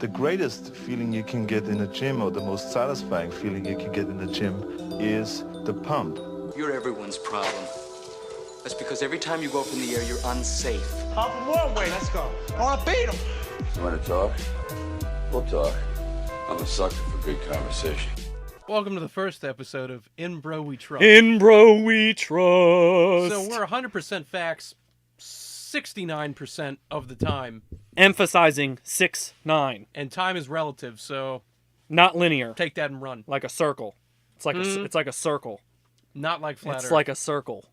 The greatest feeling you can get in a gym, or the most satisfying feeling you can get in the gym, is the pump. You're everyone's problem. That's because every time you go up in the air, you're unsafe. Pump him one way, let's go. I want to beat him. You want to talk? We'll talk. I'm a sucker for good conversation. Welcome to the first episode of In Bro We Trust. In Bro We Trust. So we're 100% facts 69% of the time. Emphasizing 6-9. And time is relative, so Not linear. take that and run. Like a circle. It's like it's like a circle. Not like flat It's Earth. like a circle.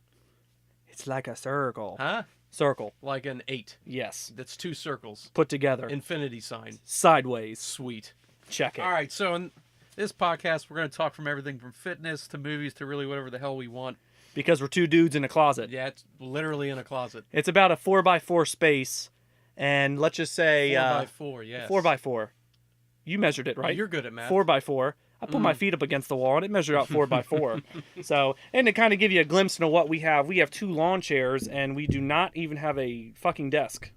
It's like a circle. Huh? Circle. Like an 8. Yes. That's two circles. Put together. Infinity sign. Sideways. Sweet. Check it. All right, so in this podcast, we're going to talk from everything from fitness to movies to really whatever the hell we want. Because we're two dudes in a closet. Yeah, it's literally in a closet. It's about a 4x4 space. And let's just say 4x4, yes. 4x4. You measured it, right? You're good at math. 4x4. I put my feet up against the wall and it measured out 4x4. So, and to kind of give you a glimpse into what we have two lawn chairs and we do not even have a fucking desk.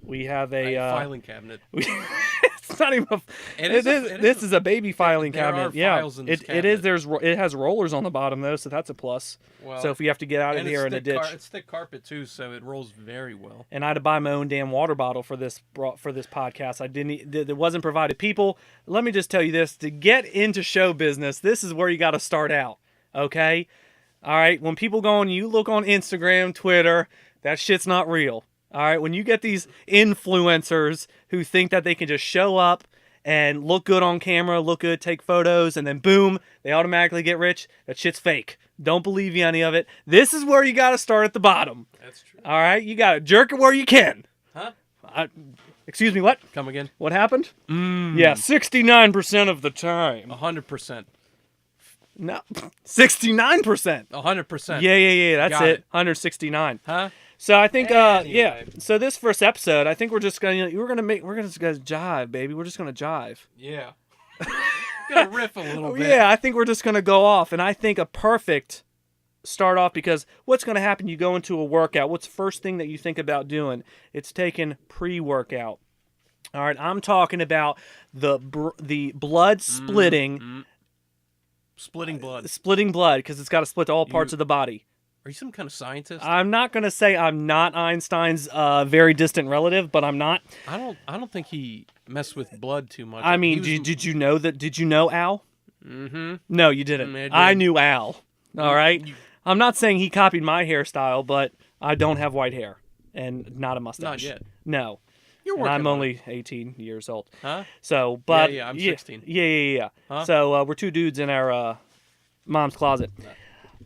We have a filing cabinet. it's not even. This is a baby filing there cabinet. Are files in this it is. It has rollers on the bottom though, so that's a plus. Well, so if we have to get out of and here in a ditch, it's thick carpet too, so it rolls very well. and I had to buy my own damn water bottle for this podcast. I didn't. It wasn't provided. People, let me just tell you this: to get into show business, this is where you got to start out. Okay, all right. When people go on, you look on Instagram, Twitter, that shit's not real. All right, when you get these influencers who think that they can just show up and look good on camera, look good, take photos, and then boom, they automatically get rich, that shit's fake. Don't believe any of it. This is where you got to start at the bottom. That's true. All right, you got to jerk it where you can. Huh? Excuse me, what? Come again? What happened? Yeah, 69% of the time. 100%. No, 69%. 100%. Yeah, that's Got it. 169. Huh? So I think, Anyway. yeah. So this first episode, I think we're just gonna jive, baby. We're just gonna jive. Yeah. Gonna riff a little bit. Yeah, I think we're just gonna go off, and I think a perfect start off because what's gonna happen? You go into a workout. What's the first thing that you think about doing? It's taking pre-workout. All right, I'm talking about the blood splitting, Splitting blood. splitting blood because it's got to split to all parts of the body. Are you some kind of scientist? I'm not gonna say I'm not Einstein's very distant relative, but I'm not. I don't think he messed with blood too much. I mean, He was- did you know that? Did you know Al? Mm-hmm. No, you didn't. I did. I knew Al. All right. I'm not saying he copied my hairstyle, but I don't have white hair and not a mustache. Not yet. No. You're And working I'm on only 18 years old. it. Huh? So, but Yeah, I'm 16. Yeah. Huh? So we're two dudes in our mom's closet.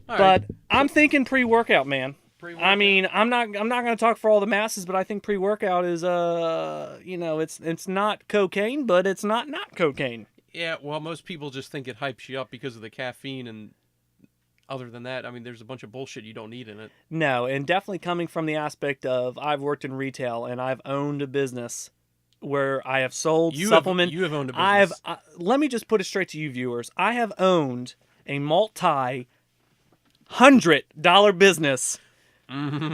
All But right. I'm thinking pre-workout, man. Pre-workout. I mean, I'm not going to talk for all the masses, but I think pre-workout is it's not cocaine, but it's not cocaine. Yeah, well, most people just think it hypes you up because of the caffeine, and other than that, I mean, there's a bunch of bullshit you don't need in it. No, and definitely coming from the aspect of I've worked in retail and I've owned a business where I have sold You supplement. have owned a business. Let me just put it straight to you viewers. I have owned a multi-$100 business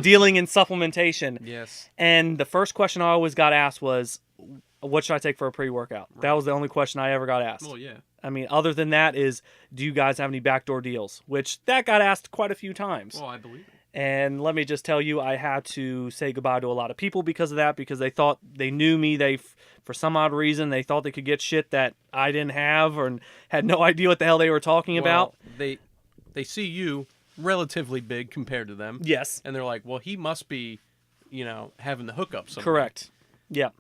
dealing in supplementation. Yes. And the first question I always got asked was, what should I take for a pre-workout? Right. That was the only question I ever got asked. Well, yeah. I mean, other than that is, do you guys have any backdoor deals? Which that got asked quite a few times. Well, I believe it. And let me just tell you, I had to say goodbye to a lot of people because of that, because they thought they knew me. For some odd reason, they thought they could get shit that I didn't have or had no idea what the hell they were talking about. They see you relatively big compared to them. Yes. And they're like, well, he must be, having the hookup somewhere. Correct. Yep.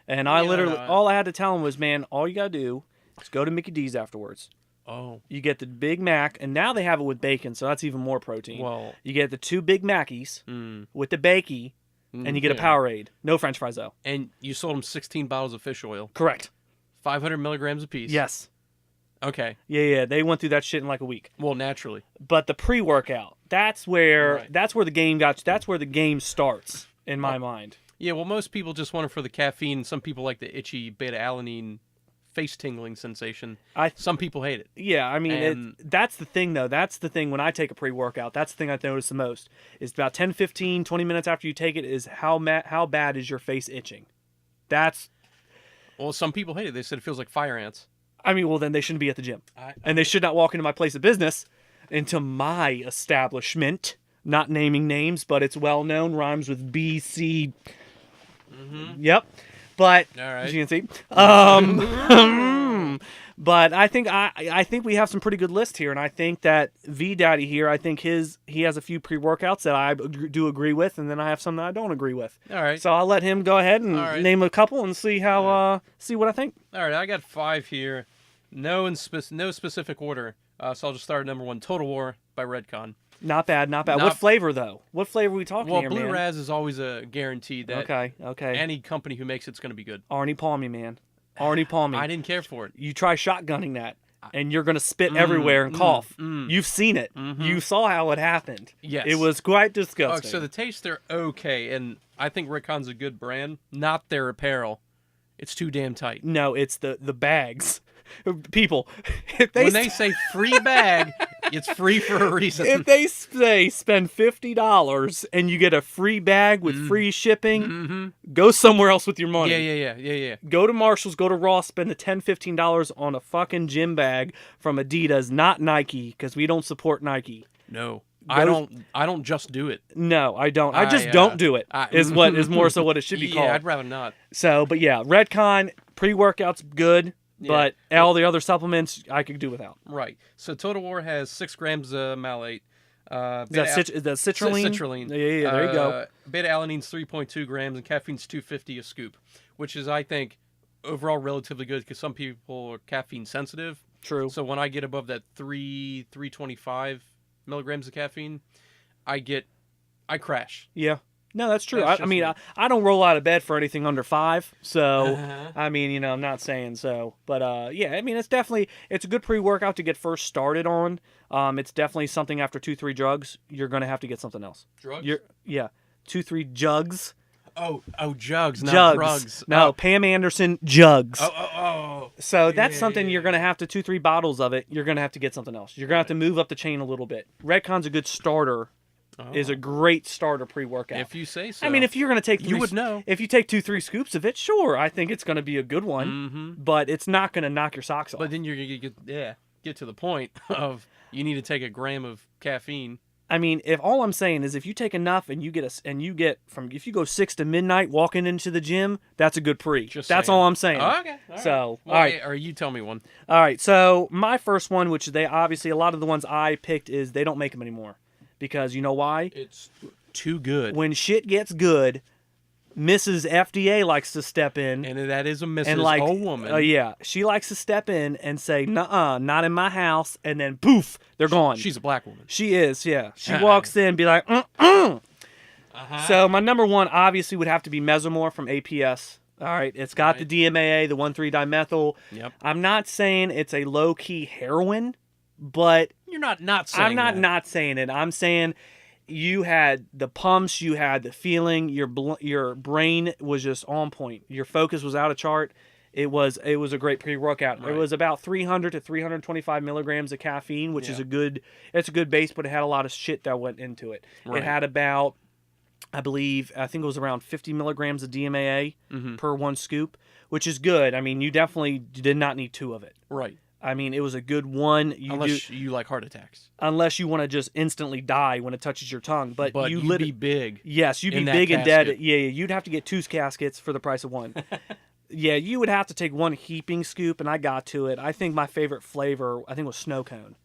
And I Yeah, literally, no, all I had to tell them was, man, all you got to do is go to Mickey D's afterwards. Oh. You get the Big Mac, and now they have it with bacon, so that's even more protein. Well. You get the 2 Big Mackies with the bakey, and you get a Powerade. No French fries, though. And you sold them 16 bottles of fish oil. Correct. 500 milligrams apiece. Yes. Okay. Yeah. They went through that shit in like a week. Well, naturally. But the pre-workout, that's where Right. that's where the game starts in my mind. Yeah, well, most people just want it for the caffeine. Some people like the itchy beta-alanine face tingling sensation. Some people hate it. Yeah, I mean, And- that's the thing, though. That's the thing when I take a pre-workout. That's the thing I notice the most. Is about 10, 15, 20 minutes after you take it is how bad is your face itching. That's Well, some people hate it. They said it feels like fire ants. I mean, well, then they shouldn't be at the gym. And they should not walk into my place of business, into my establishment. Not naming names, but it's well known. Rhymes with BC. Yep. But, All right. as you can see. But I think we have some pretty good lists here, and I think that V Daddy here, I think he has a few pre-workouts that I do agree with, and then I have some that I don't agree with. All right. So I'll let him go ahead and name a couple and see how see what I think. All right, I got 5 here. No specific order. So I'll just start at number 1, Total War by Redcon. Not bad. What flavor though? What flavor are we talking here, Blue man? Raz is always a guarantee that Okay. any company who makes it's going to be good. Arnie Palmy, man. Arnie Palmy. I didn't care for it. You try shotgunning that, and you're going to spit everywhere and cough. You've seen it. You saw how it happened. Yes. It was quite Oh, disgusting. so the taste, they're okay, and I think Redcon's a good brand. Not their apparel. It's too damn tight. No, it's the bags. People, When they say free bag, it's free for a reason. if they say spend $50 and you get a free bag with free shipping, go somewhere else with your money. Yeah. Go to Marshall's, go to Ross, spend the $10, $15 on a fucking gym bag from Adidas, not Nike, because we don't support Nike. No, I don't just do it. No, I don't. I just don't do it. Is more so what it should be called. Yeah, I'd rather not. So, but yeah, Redcon pre-workout's good, but all the other supplements I could do without. Right. So Total War has 6 grams of malate. Is that citrulline? Citrulline. Yeah, there you go. Beta-alanine's 3.2 grams, and caffeine's 250 a scoop, which is, I think, overall relatively good because some people are caffeine sensitive. True. So when I get above that 325 milligrams of caffeine, I crash. Yeah. No, that's true. That's I mean, just me. I don't roll out of bed for anything under 5. So, I mean, I'm not saying so. But, yeah, I mean, it's a good pre-workout to get first started on. It's definitely something after 2-3 drugs, you're going to have to get something else. Drugs? Yeah. 2-3 jugs. Oh, jugs, not Jugs. drugs. No, Pam Anderson jugs. Oh. So that's something you're going to have to 2-3 bottles of it. You're going to have to get something else. You're going to have to move up the chain a little bit. Redcon's a good starter. Is a great starter pre-workout. If you say so. I mean, if you're going to take You would know. If you take 2-3 scoops of it, sure, I think it's going to be a good one. But it's not going to knock your socks off. But then you're going to get to the point of you need to take a gram of caffeine. I mean, if all I'm saying is if you take enough and you get if you go 6 to midnight walking into the gym, that's a good pre. That's saying. all I'm saying. Oh, okay. All So, right. all right. Or you tell me one. All right. So, my first one, which they obviously a lot of the ones I picked is they don't make them anymore. Because you know why? It's too good. When shit gets good, Mrs. FDA likes to step in. And that is a Mrs. And like, woman. yeah, she likes to step in and say, "Nuh-uh, not in my house," and then poof, they're gone. She's a black woman. She is, yeah. She walks in and be like, So my number one obviously would have to be Mesomore from APS. All right, it's got the DMAA, the 1,3-dimethyl. Yep. I'm not saying it's a low-key heroin, but You're not saying I'm not saying it. I'm saying you had the pumps, you had the feeling, your brain was just on point. Your focus was out of chart. It was a great pre-workout. Right. It was about 300 to 325 milligrams of caffeine, which is a good base, but it had a lot of shit that went into it. Right. It had about, I think it was around 50 milligrams of DMAA per one scoop, which is good. I mean, you definitely did not need 2 of it. Right. I mean, it was a good one. Unless you like heart attacks. Unless you want to just instantly die when it touches your tongue. But you'd be big. Yes, you'd be in that big and dead. casket. Yeah, you'd have to get 2 caskets for the price of 1. Yeah, you would have to take 1 heaping scoop, and I got to it. I think my favorite flavor, was snow cone.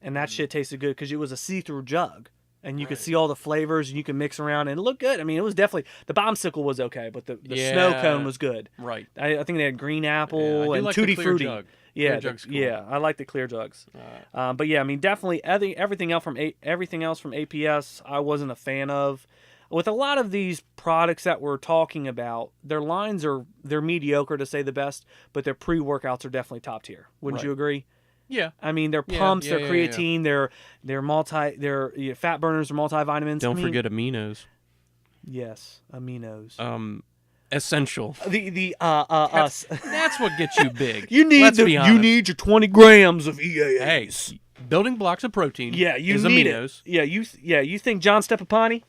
And that shit tasted good because it was a see-through jug. And you could see all the flavors, and you could mix around, and it looked good. I mean, it was definitely... The bombsicle was okay, but the snow cone was good. Right. I think they had green apple I do and like the Tutti clear Frutti. jug. Yeah, Clear jug's cool. yeah, I like the clear jugs. But yeah, I mean, definitely everything else from APS, I wasn't a fan of. With a lot of these products that we're talking about, their lines they're mediocre to say the best, but their pre-workouts are definitely top tier. Wouldn't you agree? Yeah. I mean, their pumps, their creatine, their fat burners, their multivitamins. Don't forget aminos. Yes, aminos. Essential. Us. That's what gets you big. You need your 20 grams of EAAs. Hey, building blocks of protein. Yeah, you is need aminos. it. Yeah, you think John Stepapani?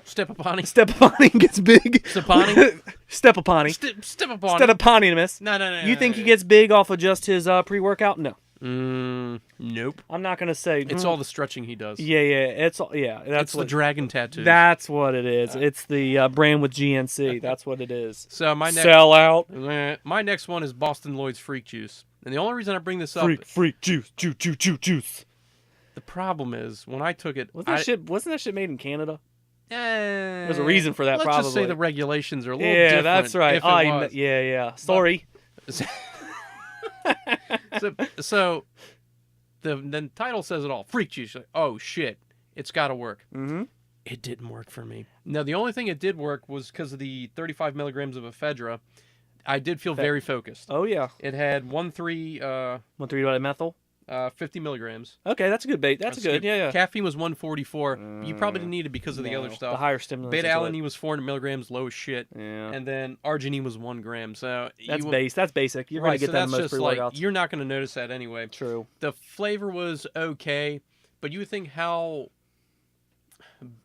Stepapani. Stepapani gets big. Stepani? Stepapani. Stepapani. Stepapani. No. You think he gets big off of just his pre-workout? No. Nope. I'm not gonna say. It's all the stretching he does. Yeah. It's all. Yeah. That's the dragon tattoo. That's what it is. It's the brand with GNC. That's what it is. So my next sell out. My next one is Boston Lloyd's Freak Juice, and the only reason I bring this up, Freak juice. the problem is when I took it, Wasn't that shit made in Canada? There's a reason for that, Let's just say probably. the regulations are a little different. Yeah, that's right. if it was. Yeah. Sorry. So the title says it all. Freak Juice. Like, oh shit, it's got to work. Mm-hmm. It didn't work for me. Now the only thing it did work was because of the 35 milligrams of ephedra. I did feel very focused. Oh yeah. It had 1,3 methyl. 50 milligrams. Okay, that's a good bait. That's good. Yeah. Caffeine was 144. You probably didn't need it because of the other stuff. The higher stimulants. Beta-alanine was 400 milligrams, low as shit. Yeah. And then arginine was 1 gram. So that's basic. You're right, gonna get so that that's in most just pre-workouts. like you're not gonna notice that anyway. True. The flavor was okay, but you would think how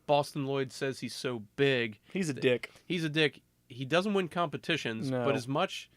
Boston Lloyd says he's so big. He's a dick. He's a dick. He doesn't win competitions, but as much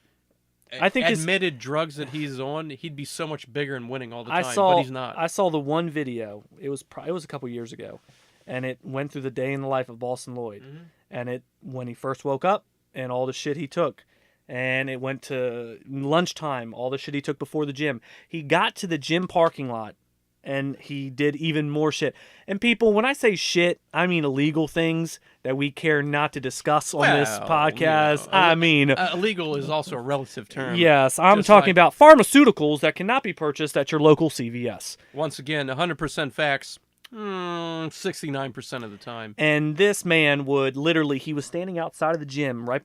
I think admitted drugs that he's on, he'd be so much bigger and winning all the time. but he's not. I saw the one video. It was a couple years ago, and it went through the day in the life of Boston Lloyd, and when he first woke up and all the shit he took, and it went to lunchtime, all the shit he took before the gym. He got to the gym parking lot, and he did even more shit. And people, when I say shit, I mean illegal things that we care not to discuss on this podcast. I mean, illegal is also a relative term. Yes, I'm talking about pharmaceuticals that cannot be purchased at your local CVS. Once again, 100% facts, 69% of the time. And this man would literally, he was standing outside of the gym, right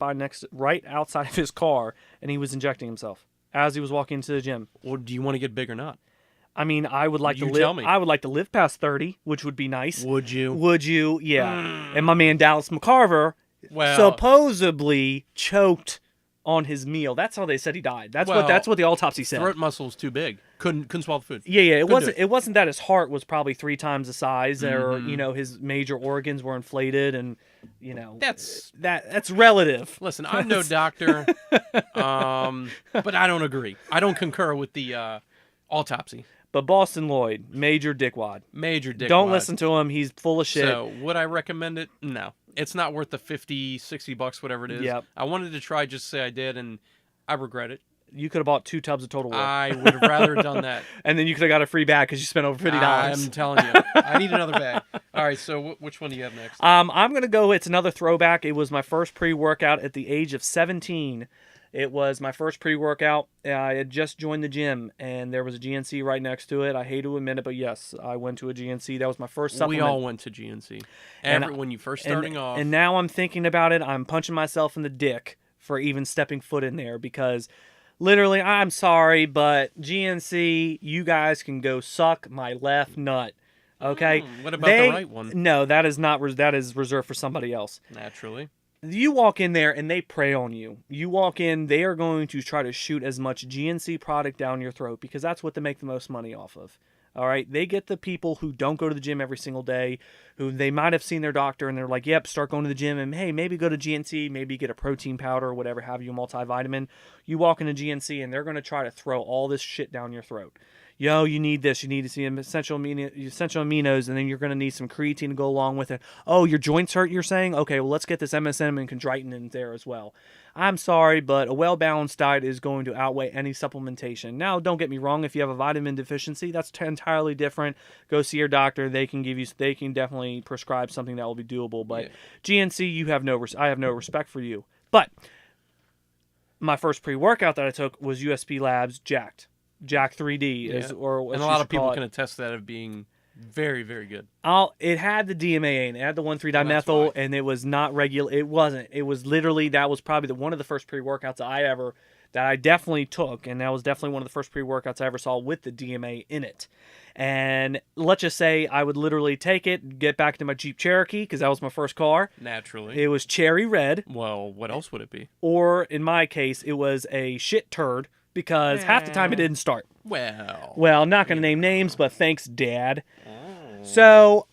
outside of his car, and he was injecting himself as he was walking into the gym. Well, do you want to get big or not? I mean, I would like to live. Tell me. I would like to live past 30, which would be nice. Would you? Would you? Yeah. And my man Dallas McCarver supposedly choked on his meal. That's how they said he died. That's what the autopsy said. Throat muscle's too big. Couldn't swallow the food. Yeah. It wasn't that his heart was probably 3 times the size, or his major organs were inflated, and that's relative. Listen, I'm no doctor, but I don't agree. I don't concur with the autopsy. But Boston Lloyd, major dickwad. Don't listen to him. He's full of shit. So, would I recommend it? No. It's not worth the $50, $60, whatever it is. Yep. I wanted to try just to say I did, and I regret it. You could have bought 2 tubs of Total War. I would have rather done that. And then you could have got a free bag because you spent over $50. I'm telling you. I need another bag. All right, so which one do you have next? I'm going to go, it's another throwback. It was my first pre-workout at the age of 17. It was my first pre-workout. I had just joined the gym, and there was a GNC right next to it. I hate to admit it, but yes, I went to a GNC. That was my first supplement. We all went to GNC. When you first starting off. And now I'm thinking about it. I'm punching myself in the dick for even stepping foot in there because literally, I'm sorry, but GNC, you guys can go suck my left nut. Okay? What about the right one? No, that is not. That is reserved for somebody else. Naturally. You walk in there and they prey on you. You walk in, they are going to try to shoot as much GNC product down your throat because that's what they make the most money off of. All right? They get the people who don't go to the gym every single day, who they might have seen their doctor and they're like, yep, start going to the gym and hey, maybe go to GNC, maybe get a protein powder or whatever have you, a multivitamin. You walk into GNC and they're going to try to throw all this shit down your throat. Yo, you need this. You need to see essential aminos, and then you're going to need some creatine to go along with it. Oh, your joints hurt, you're saying? Okay, well, let's get this MSM and chondroitin in there as well. I'm sorry, but a well-balanced diet is going to outweigh any supplementation. Now, don't get me wrong. If you have a vitamin deficiency, that's entirely different. Go see your doctor. They can definitely prescribe something that will be doable. But GNC, I have no respect for you. But my first pre-workout that I took was USP Labs Jacked. Jack 3D, and a lot of people can attest that of being very, very good. It had the DMAA and it had the 1,3-dimethyl, and it was not regular. It wasn't. It was literally, that was probably one of the first pre-workouts that I definitely took, and that was definitely one of the first pre-workouts I ever saw with the DMA in it. And let's just say I would literally take it, get back to my Jeep Cherokee, because that was my first car. Naturally. It was cherry red. Well, what else would it be? Or, in my case, it was a shit turd. Because half the time it didn't start. Well, I'm not going to name names, but thanks, Dad. So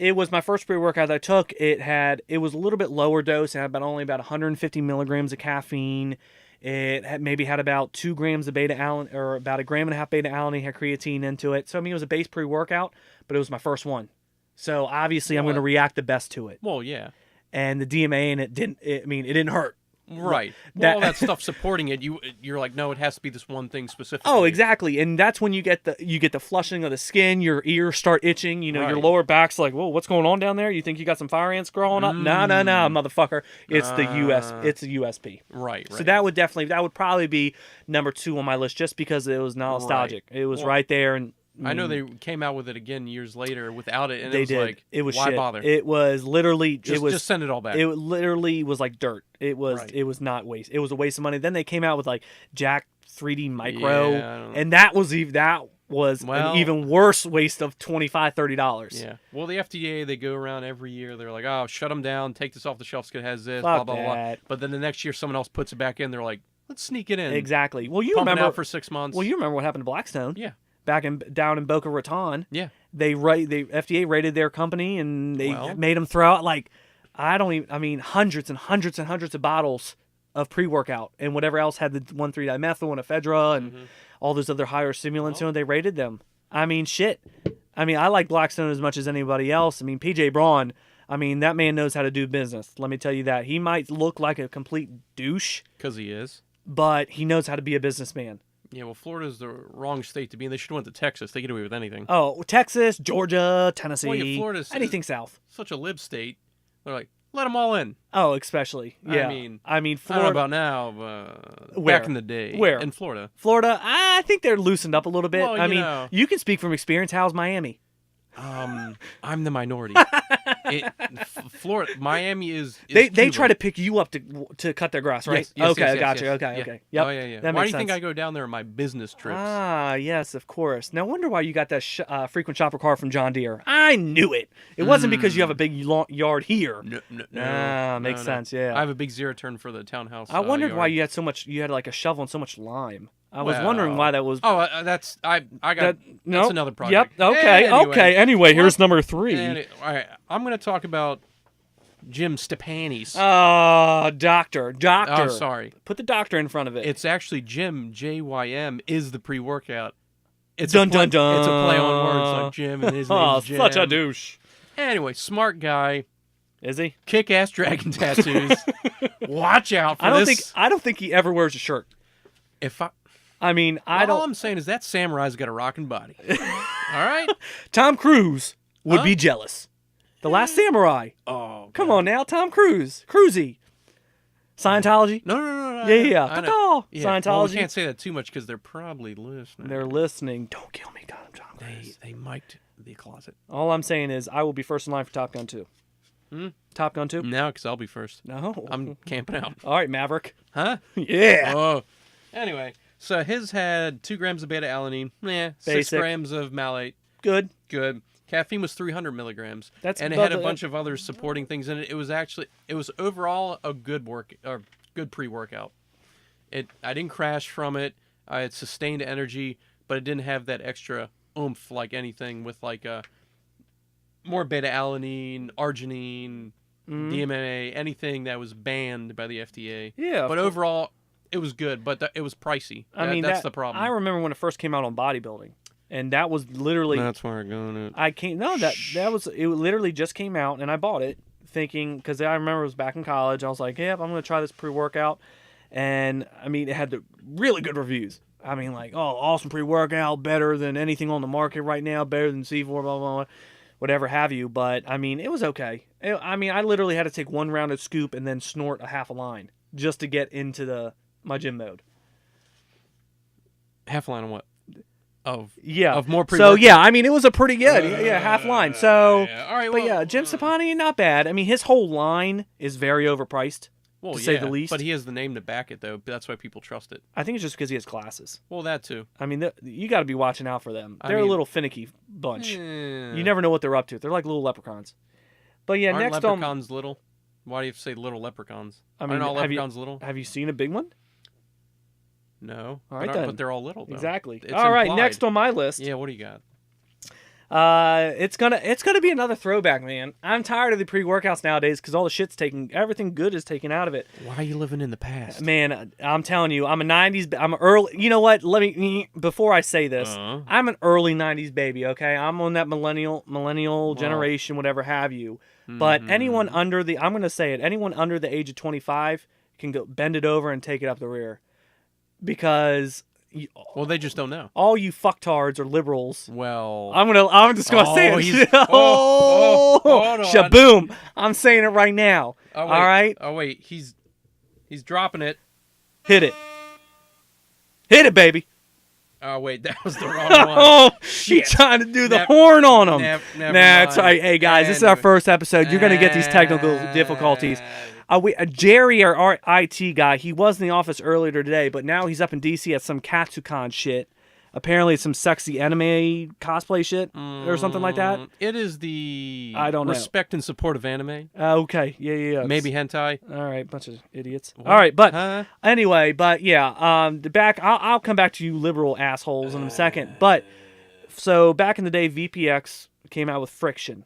It was my first pre-workout that I took. It was a little bit lower dose. It had only about 150 milligrams of caffeine. It had about 2 grams of beta-alanine, or about 1.5 grams beta-alanine, had creatine into it. So, I mean, it was a base pre-workout, but it was my first one. So, obviously, I'm going to react the best to it. Well, yeah. And the DMA in it didn't hurt. Right. All that stuff supporting it, you're like, no, it has to be this one thing specifically. Oh, exactly. And that's when you get the flushing of the skin, your ears start itching, your lower back's like, whoa, what's going on down there? You think you got some fire ants crawling up? No, motherfucker. It's the USP. Right. So that would probably be number 2 on my list, just because it was nostalgic. Right. It was right there. And I know they came out with it again years later without it, and it was why shit. bother? It was literally just send it all back. It literally was like dirt. It was not waste. It was a waste of money. Then they came out with like Jack 3D Micro, and that was an even worse waste of $25-$30. Yeah. Well, the FDA, they go around every year. They're like, oh, shut them down. Take this off the shelf because it has this. Fuck blah blah that. blah. But then the next year, someone else puts it back in. They're like, let's sneak it in. Exactly. Well, you Pump remember it out for 6 months. Well, you remember what happened to Blackstone? Yeah. Down in Boca Raton. Yeah. The FDA raided their company, and they made them throw out hundreds and hundreds and hundreds of bottles of pre-workout and whatever else had the 1,3-dimethyl and ephedra and all those other higher stimulants. They raided them. I mean, shit. I mean, I like Blackstone as much as anybody else. I mean, PJ Braun, that man knows how to do business. Let me tell you that. He might look like a complete douche. Because he is. But he knows how to be a businessman. Yeah, well, Florida's the wrong state to be in. They should have went to Texas. They get away with anything. Oh, Texas, Georgia, Tennessee. Well, yeah, Florida's anything south. Such a lib state. They're like, let them all in. Oh, especially. Yeah. I mean, Florida. I don't know about now, back in the day. Where? In Florida. Florida, I think they're loosened up a little bit. Well, you can speak from experience. How's Miami? I'm the minority. Florida, Miami is they try to pick you up to cut their grass, right? Yes, okay, yes, gotcha. yes. Okay. Yep. Oh yeah. That Why makes do you think sense. I go down there on my business trips? Ah, yes, of course. No wonder why you got that frequent shopper car from John Deere. I knew it. It wasn't because you have a big yard here. No. Makes sense. Yeah. I have a big zero turn for the townhouse. I wondered yard. why you had so much. You had like a shovel and so much lime. I was wondering why that was. Oh, that's that's another project. Yep. Okay. Anyway, here's number 3. All right, I'm going to talk about Jim Stepanis. Doctor. Oh, sorry. Put the doctor in front of it. It's actually Jim, JYM, is the pre-workout. It's dun. It's a play on words, like Jim, and his name's Jim. Such a douche. Anyway, smart guy. Is he? Kick-ass dragon tattoos. Watch out for this. I don't think he ever wears a shirt. All I'm saying is that samurai's got a rocking body. All right? Tom Cruise would be jealous. The Last Samurai. Oh, come on now, Tom Cruise. Cruisy. Scientology? No. Yeah. Scientology. Well, we can't say that too much because they're probably listening. They're listening. Don't kill me, God, I'm Tom Cruise. They mic'd the closet. All I'm saying is I will be first in line for Top Gun 2. Top Gun 2? No, because I'll be first. No. I'm camping out. All right, Maverick. Huh? Yeah. Oh. Anyway, so his had 2 grams of beta-alanine. 6 Basic. grams of malate. Good. Caffeine was 300 milligrams. And it had a bunch of other supporting things in it. It was overall a good pre-workout. I didn't crash from it. I had sustained energy, but it didn't have that extra oomph like anything with like more beta-alanine, arginine, DMA, anything that was banned by the FDA. Yeah. But overall, it was good, but it was pricey. That's the problem. I remember when it first came out on bodybuilding. And that was literally. That's where I'm going. It literally just came out, and I bought it thinking, because I remember it was back in college. I was like, "Yep, I'm going to try this pre-workout," and it had the really good reviews. Awesome pre-workout, better than anything on the market right now, better than C4, blah blah blah, whatever have you. But it was okay. I literally had to take one rounded scoop and then snort a half a line just to get into my gym mode. Half a line of what? Of more pre-workout. So it was a pretty good half line. So all right, Jim Stepanis, not bad. His whole line is very overpriced, to say the least. But he has the name to back it though. That's why people trust it. I think it's just because he has glasses. Well, that too. You got to be watching out for them. They're a little finicky bunch. You never know what they're up to. They're like little leprechauns. But yeah, aren't next leprechauns little? Why do you have to say little leprechauns? Aren't all leprechauns little? Have you seen a big one? No. All right, then. But they're all little, though. Exactly. It's all right, implied. next on my list. Yeah, what do you got? It's gonna be another throwback, man. I'm tired of the pre-workouts nowadays because all the shit's everything good is taken out of it. Why are you living in the past? Man, I'm telling you, I'm a 90s, I'm an early, you know what, before I say this, I'm an early 90s baby, okay? I'm on that millennial generation, whatever have you. But anyone under I'm going to say it, anyone under the age of 25 can go bend it over and take it up the rear. Because... Well, they just don't know. All you fucktards are liberals. Well, I'm just gonna say it. Hold on. Shaboom! I'm saying it right now. Oh, wait. All right. Oh wait, he's dropping it. Hit it, baby. Oh wait, that was the wrong one. Oh shit! Trying to do the horn on them. Never Nah, it's mind. all right. Hey guys, this is our first episode. You're gonna get these technical difficulties. Jerry, our IT guy, he was in the office earlier today, but now he's up in DC at some Katsucon shit. Apparently, it's some sexy anime cosplay shit or something like that. It is the I don't know. respect and support of anime. Okay, yeah. Maybe hentai. All right, bunch of idiots. All right, but anyway, the back. I'll come back to you liberal assholes in a second. But so back in the day, VPX came out with Friction.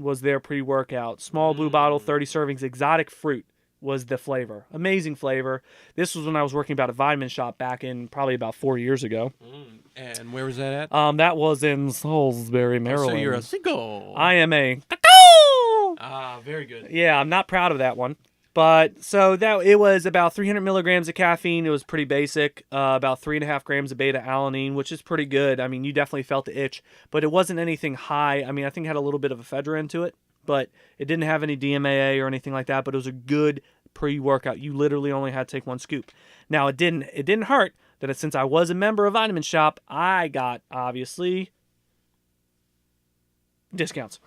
Was their pre-workout. Small blue bottle, 30 servings, exotic fruit was the flavor. Amazing flavor. This was when I was working about a vitamin shop back in probably about 4 years ago. And where was that at? That was in Salisbury, Maryland. So you're a single. I am a... Very good. Yeah, I'm not proud of that one. But so that it was about 300 milligrams of caffeine. It was pretty basic. About 3.5 grams of beta alanine, which is pretty good. I mean, you definitely felt the itch, but it wasn't anything high. I mean, I think it had a little bit of ephedra to it, but it didn't have any DMAA or anything like that. But it was a good pre-workout. You literally only had to take one scoop. Now it didn't hurt that since I was a member of Vitamin Shop, I got obviously discounts.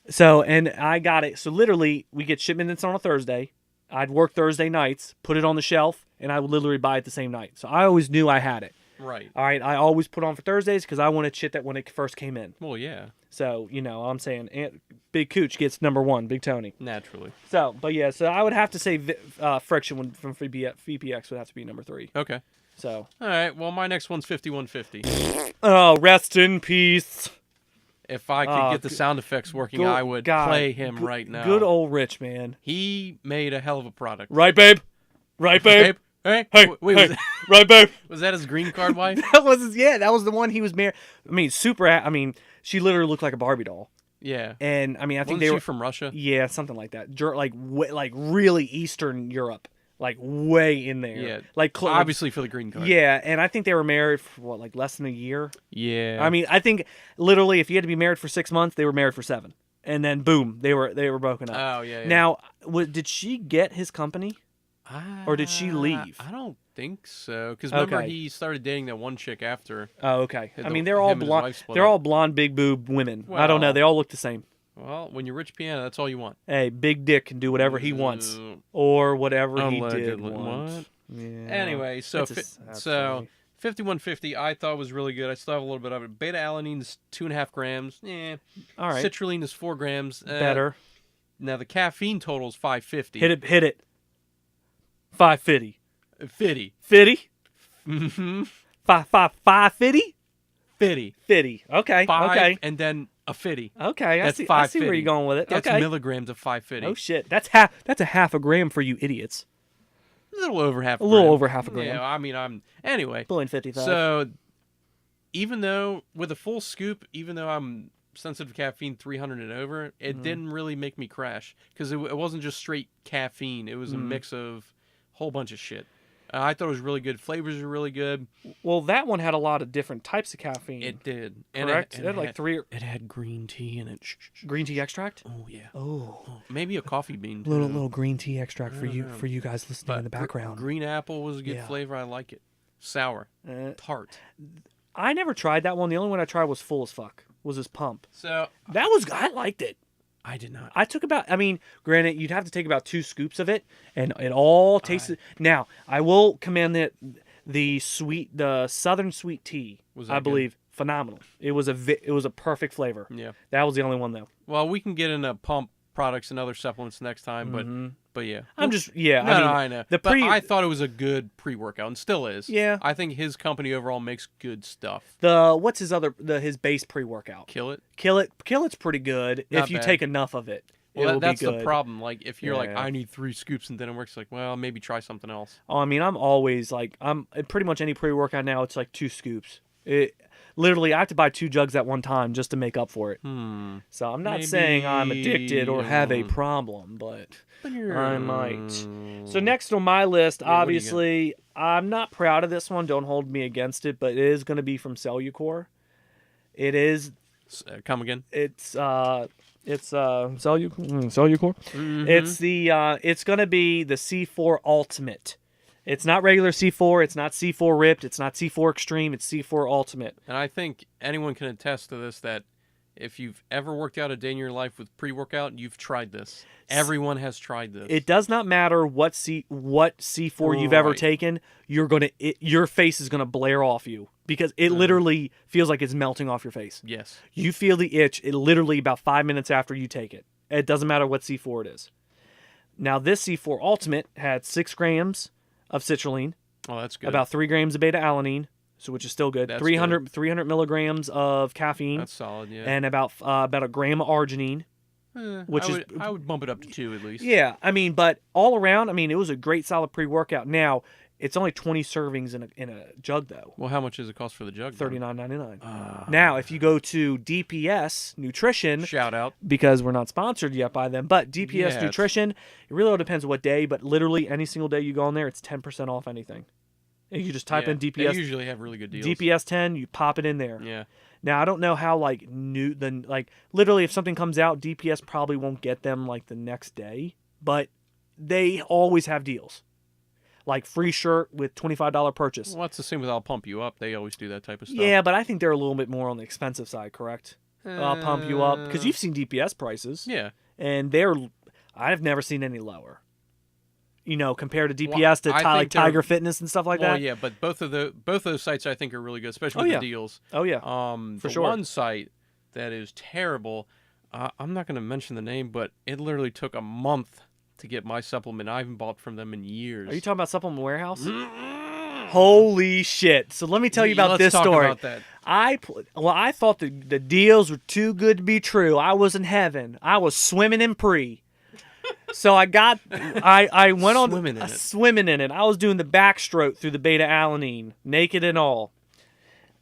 So, and I got it. So literally, we get shipments on a Thursday. I'd work Thursday nights, put it on the shelf, and I would literally buy it the same night. So I always knew I had it. Right. All right. I always put on for Thursdays because I wanted shit that when it first came in. Well, yeah. So, I'm saying Big Cooch gets number one, Big Tony. Naturally. So, but yeah, so I would have to say Friction from VPX would have to be number 3. Okay. So. All right. Well, my next one's 5150. Oh, rest in peace. If I could get the sound effects working, I would play him right now. Good old Rich, man. He made a hell of a product. Right, babe? Right, babe? Hey, Wait, was, right, babe? Was that his green card wife? That was the one he was married. I mean, she literally looked like a Barbie doll. Yeah. And I mean, I think Wasn't they were she from Russia? Yeah, something like that. Like really Eastern Europe. Like way in there. Yeah. Obviously for the green card. Yeah, and I think they were married for less than a year. Yeah. I mean, I think literally if you had to be married for 6 months, they were married for 7. And then boom, they were broken up. Oh, yeah. Now, did she get his company? Or did she leave? I don't think so. Because remember, Okay. he started dating that one chick after. Oh, okay. Him I mean, and they're all his blonde. wife split They're up. all blonde, big boob women. I don't know. Well- They all look the same. Well, when you're Rich Piano, that's all you want. Hey, Big Dick can do whatever he wants, or whatever he did Allegedly. want. What? Yeah. Anyway, so That's 5150, I thought was really good. I still have a little bit of it. Beta alanine is 2.5 grams. All right. Citrulline is 4 grams. Better. Now the caffeine total is 550. Hit it. 550. 50. 50? Mm-hmm. 550? 50. 50. Okay. 5 okay. and then a 50. Okay. That's I see where 550. you're going with it. That's okay. milligrams of 550. Oh shit. That's a half a gram for you idiots. A little over half a little gram. over half a gram. Yeah, I mean, anyway. Pulling 55. So, even though, with a full scoop, even though I'm sensitive to caffeine 300 and over, it didn't really make me crash. Because it wasn't just straight caffeine. It was a mix of a whole bunch of shit. I thought it was really good. Flavors were really good. Well, that one had a lot of different types of caffeine. It did. Correct? And It had like 3 It had green tea in it. green tea extract. Oh, yeah. Oh. Maybe a coffee bean, too. Little green tea extract for you guys listening in the background. Green apple was a good Yeah. flavor. I like it. Sour. Tart. I never tried that one. The only one I tried was Full as Fuck. Was his pump. So, I liked it. I did not. I took granted, you'd have to take about 2 scoops of it, and it all tasted. Now, I will commend the Southern sweet tea. Was that I good? believe phenomenal. It was a perfect flavor. Yeah. That was the only one though. Well, we can get in a pump products and other supplements next time, but yeah. I'm just I No, mean, no, I know. the But I thought it was a good pre-workout, and still is. Yeah. I think his company overall makes good stuff. what's his base pre-workout? Kill it. Kill It's pretty good Not if you bad. take enough of it. Well, it will that's be good. the problem. Like, if you're like, Yeah. I need 3 scoops and then it works, like, well, maybe try something else. Oh, I mean, I'm always like, I'm pretty much any pre-workout now. It's like 2 scoops. Literally, I have to buy 2 jugs at one time just to make up for it. So I'm not saying I'm addicted or have a problem, but I might. So next on my list, what do you got? obviously, I'm not proud of this one. Don't hold me against it, but it is going to be from Cellucor. It is. Come again? It's Cellucor. It's going to be the C4 Ultimate. It's not regular C4. It's not C4 Ripped. It's not C4 Extreme. It's C4 Ultimate. And I think anyone can attest to this, that if you've ever worked out a day in your life with pre-workout, you've tried this. Everyone has tried this. It does not matter what C4 you've ever Right. taken. Your face is gonna blare off you because it literally feels like it's melting off your face. Yes. You feel the itch. It literally about 5 minutes after you take it. It doesn't matter what C4 it is. Now this C4 Ultimate had 6 grams of citrulline, Oh, that's good. about 3 grams of beta alanine, so which is still good. That's 300 milligrams of caffeine, That's solid, yeah. and about a gram of arginine. which I would bump it up to 2 at least. Yeah, I mean, but all around, I mean, it was a great solid pre-workout. Now it's only 20 servings in a jug though. Well, how much does it cost for the jug? then? $39.99. Now, if you go to DPS Nutrition, Shout out. because we're not sponsored yet by them, but DPS Yeah, it's- Nutrition, it really all depends what day, but literally any single day you go on there, it's 10% off anything. And you just type Yeah, in They DPS usually have really good deals. DPS 10, you pop it in there. Yeah. Now I don't know how literally if something comes out, DPS probably won't get them like the next day, but they always have deals. Like free shirt with $25 purchase. Well, that's the same with I'll Pump You Up. They always do that type of stuff. Yeah, but I think they're a little bit more on the expensive side, correct? I'll pump you up because you've seen DPS prices. Yeah. And I've never seen any lower. You know, compared to DPS Well, to I like think they're- Tiger Fitness and stuff like Well, that. yeah, but both those sites I think are really good, especially Oh, with yeah. the deals. Oh yeah. The sure. one site that is terrible, I'm not going to mention the name, but it literally took a month to get my supplement. I haven't bought from them in years. Are you talking about Supplement Warehouse? Holy shit! So let me tell you about Let's this talk story. about that. I thought the deals were too good to be true. I was in heaven. I was swimming in pre. So I went on swimming in it. I was doing the backstroke through the beta alanine, naked and all.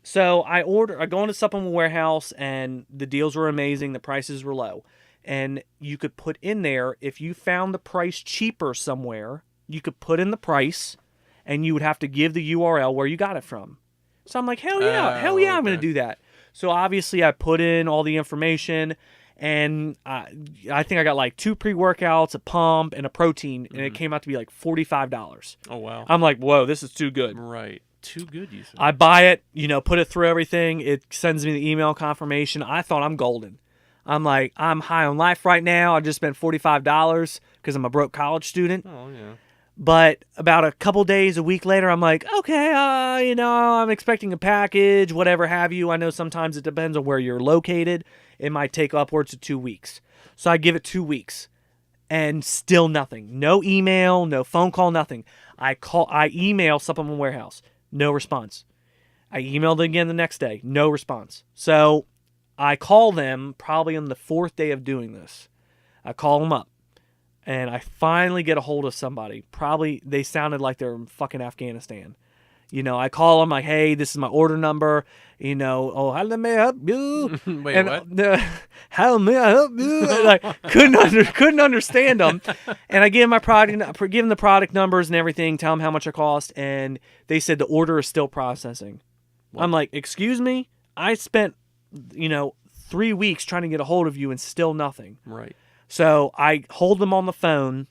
So I go into Supplement Warehouse and the deals were amazing. The prices were low. And you could put in there, if you found the price cheaper somewhere, you could put in the price and you would have to give the URL where you got it from. So I'm like, hell yeah, I'm going to do that. So obviously I put in all the information and I think I got like 2 pre-workouts, a pump, and a protein, and it came out to be like $45. Oh, wow. I'm like, whoa, this is too good. Right. Too good, you said. I buy it, put it through everything. It sends me the email confirmation. I thought I'm golden. I'm like, I'm high on life right now. I just spent $45 because I'm a broke college student. Oh, yeah. But about a couple days, a week later, I'm like, okay, I'm expecting a package, whatever have you. I know sometimes it depends on where you're located. It might take upwards of 2 weeks. So I give it 2 weeks and still nothing. No email, no phone call, nothing. I email Supplement Warehouse, no response. I emailed again the next day, no response. So I call them probably on the 4th day of doing this. I call them up. And I finally get a hold of somebody. Probably they sounded like they're in fucking Afghanistan. I call them like, hey, this is my order number. Oh, how may I help you? Wait, and, what? How may I help you? Like couldn't understand them. And I give them the product numbers and everything. Tell them how much it cost, and they said the order is still processing. What? I'm like, excuse me? I spent 3 weeks trying to get a hold of you and still nothing. Right. So I hold them on the phone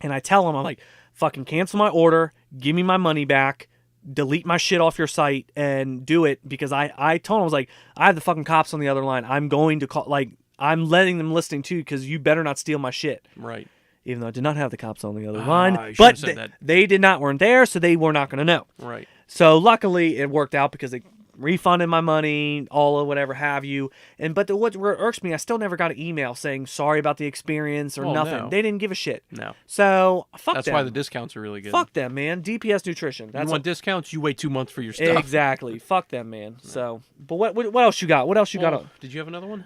and I tell them, I'm like, fucking cancel my order, give me my money back, delete my shit off your site and do it, because I told them, I was like, I have the fucking cops on the other line. I'm going to call, like, I'm letting them listening too, because you better not steal my shit. Right. Even though I did not have the cops on the other line. You But should've said that. they weren't there, so they were not going to know. Right. So luckily it worked out because refunding my money, all of whatever have you. But what irks me, I still never got an email saying sorry about the experience or Well, nothing. no. They didn't give a shit. No. So fuck That's them. why the discounts are really good. Fuck them, man. DPS Nutrition. That's you want discounts? You wait 2 months for your stuff. exactly. Fuck them, man. So, but what else you got? What else you got? Did you have another one?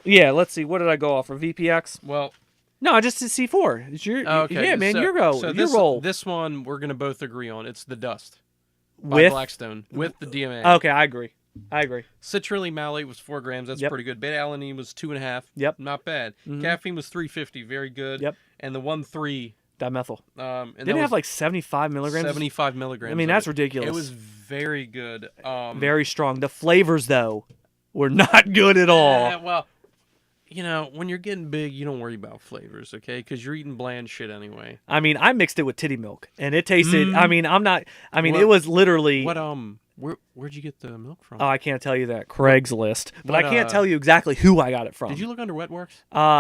Yeah, let's see. What did I go off for? VPX? Well, No, I just did C4. It's your okay. yeah, man. So, your go. So your this, roll This one we're gonna both agree on. It's the Dust by with. Blackstone with the DMA. Okay, I agree. Citrulline malate was 4 grams. That's Yep. pretty good. Beta alanine was 2.5. Yep. Not bad. Caffeine was 350. Very good. Yep. And the 1.3. Dimethyl. And Didn't it have like 75 milligrams? 75 milligrams. I mean, of that's it. ridiculous. It was very good. Very strong. The flavors, though, were not good at all. Well, you know, when you're getting big, you don't worry about flavors, okay? Because you're eating bland shit anyway. I mean, I mixed it with titty milk, and it tasted. I mean, I'm not. I mean, What- it was literally. What where'd you get the milk from? Oh, I can't tell you that. Craigslist, but What, I can't tell you exactly who I got it from. Did you look under Wetworks?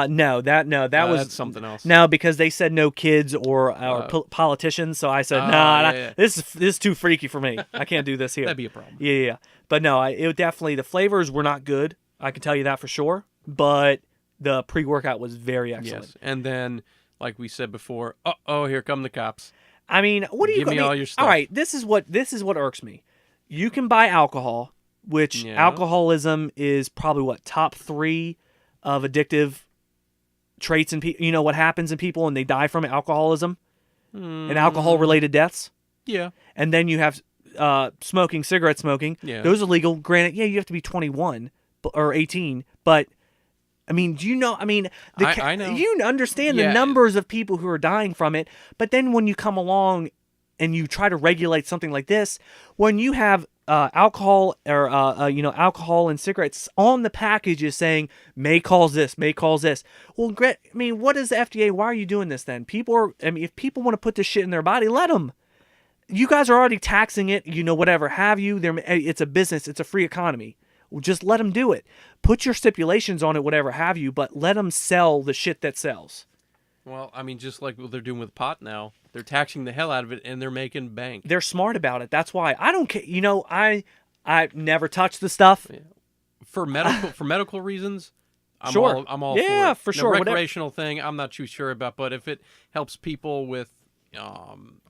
No, that was that's something else. No, because they said no kids or politicians, so I said nah. yeah. This is too freaky for me. I can't do this here. That'd be a problem. Yeah. But no, it definitely the flavors were not good. I can tell you that for sure. But the pre-workout was very excellent. Yes. And then, like we said before, here come the cops. I mean, what do you Give me all your stuff. All right, this is what irks me. You can buy alcohol, which Yeah. alcoholism is probably what top 3 of addictive traits in people. You know what happens in people when they die from alcoholism and alcohol-related deaths. Yeah. And then you have smoking, cigarette smoking. Yeah. Those are legal. Granted, yeah, you have to be 21 or 18, but I mean, do you know? I mean, I know. You understand the Yeah. numbers of people who are dying from it, but then when you come along and you try to regulate something like this, when you have alcohol or alcohol and cigarettes on the packages saying may cause this, may cause this. Well, I mean, what is the FDA? Why are you doing this then? If people want to put this shit in their body, let them. You guys are already taxing it, whatever have you. It's a business. It's a free economy. Just let them do it. Put your stipulations on it, whatever have you, but let them sell the shit that sells. Well, I mean, just like what they're doing with pot now, they're taxing the hell out of it, and they're making bank. They're smart about it. That's why I don't care. I never touched the stuff. For medical reasons, I'm Sure. all Yeah, for for it. sure. The Whatever. recreational thing, I'm not too sure about, but if it helps people with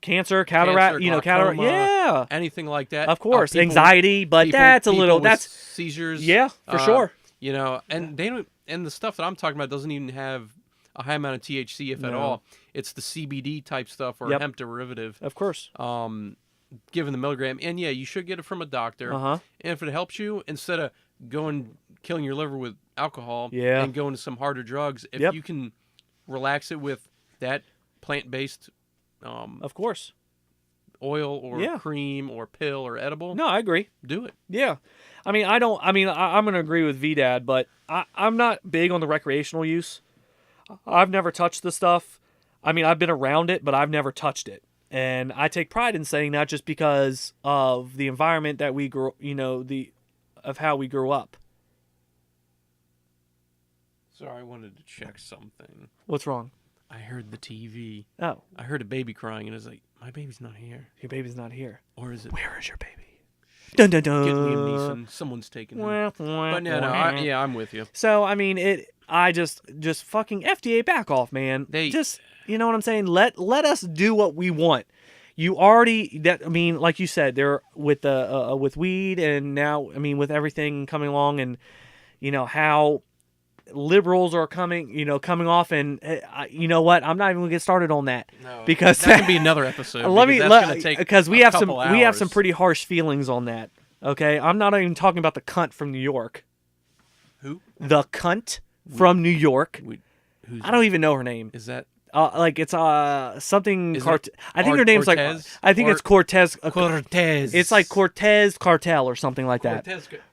Cancer, cataract, cancer, cataract. glaucoma, Yeah, anything like that, of course. people- Anxiety, but people- that's a people little. with That's seizures. yeah, for sure. And they don't. And the stuff that I'm talking about doesn't even have a high amount of THC, if at No. all. It's the CBD type stuff or Yep. hemp derivative. Of course. Given the milligram, and yeah, you should get it from a doctor. Uh-huh. And if it helps you, instead of killing your liver with alcohol, Yeah. and going to some harder drugs, if Yep. you can relax it with that plant-based Of course. oil or Yeah. cream or pill or edible, No, I agree. do it. Yeah. I'm going to agree with VDAD, but I'm not big on the recreational use. I've never touched the stuff. I mean, I've been around it, but I've never touched it. And I take pride in saying that just because of the environment that we grew, of how we grew up. Sorry, I wanted to check something. What's wrong? I heard the TV. Oh, I heard a baby crying, and I was like, my baby's not here. your baby's not here. Or is it? Where is your baby? Dun dun dun. Get Liam Neeson. Someone's taking him. But no, I'm with you. So I mean, I just fucking FDA back off, man. They- just, you know what I'm saying? Let us do what we want. You already like you said, they're with the with weed, and now with everything coming along, and how liberals are coming off, and you know what? I'm not even gonna get started on that because that can be another episode. because we have some hours. pretty harsh feelings on that. Okay, I'm not even talking about the cunt from New York. Who? The cunt from New York. Who's I don't even know her name. Is that? It's something. Is Cart- it I think her name's Cortez? I think it's Cortez. Cortez. It's like Cortez Cartel or something like that.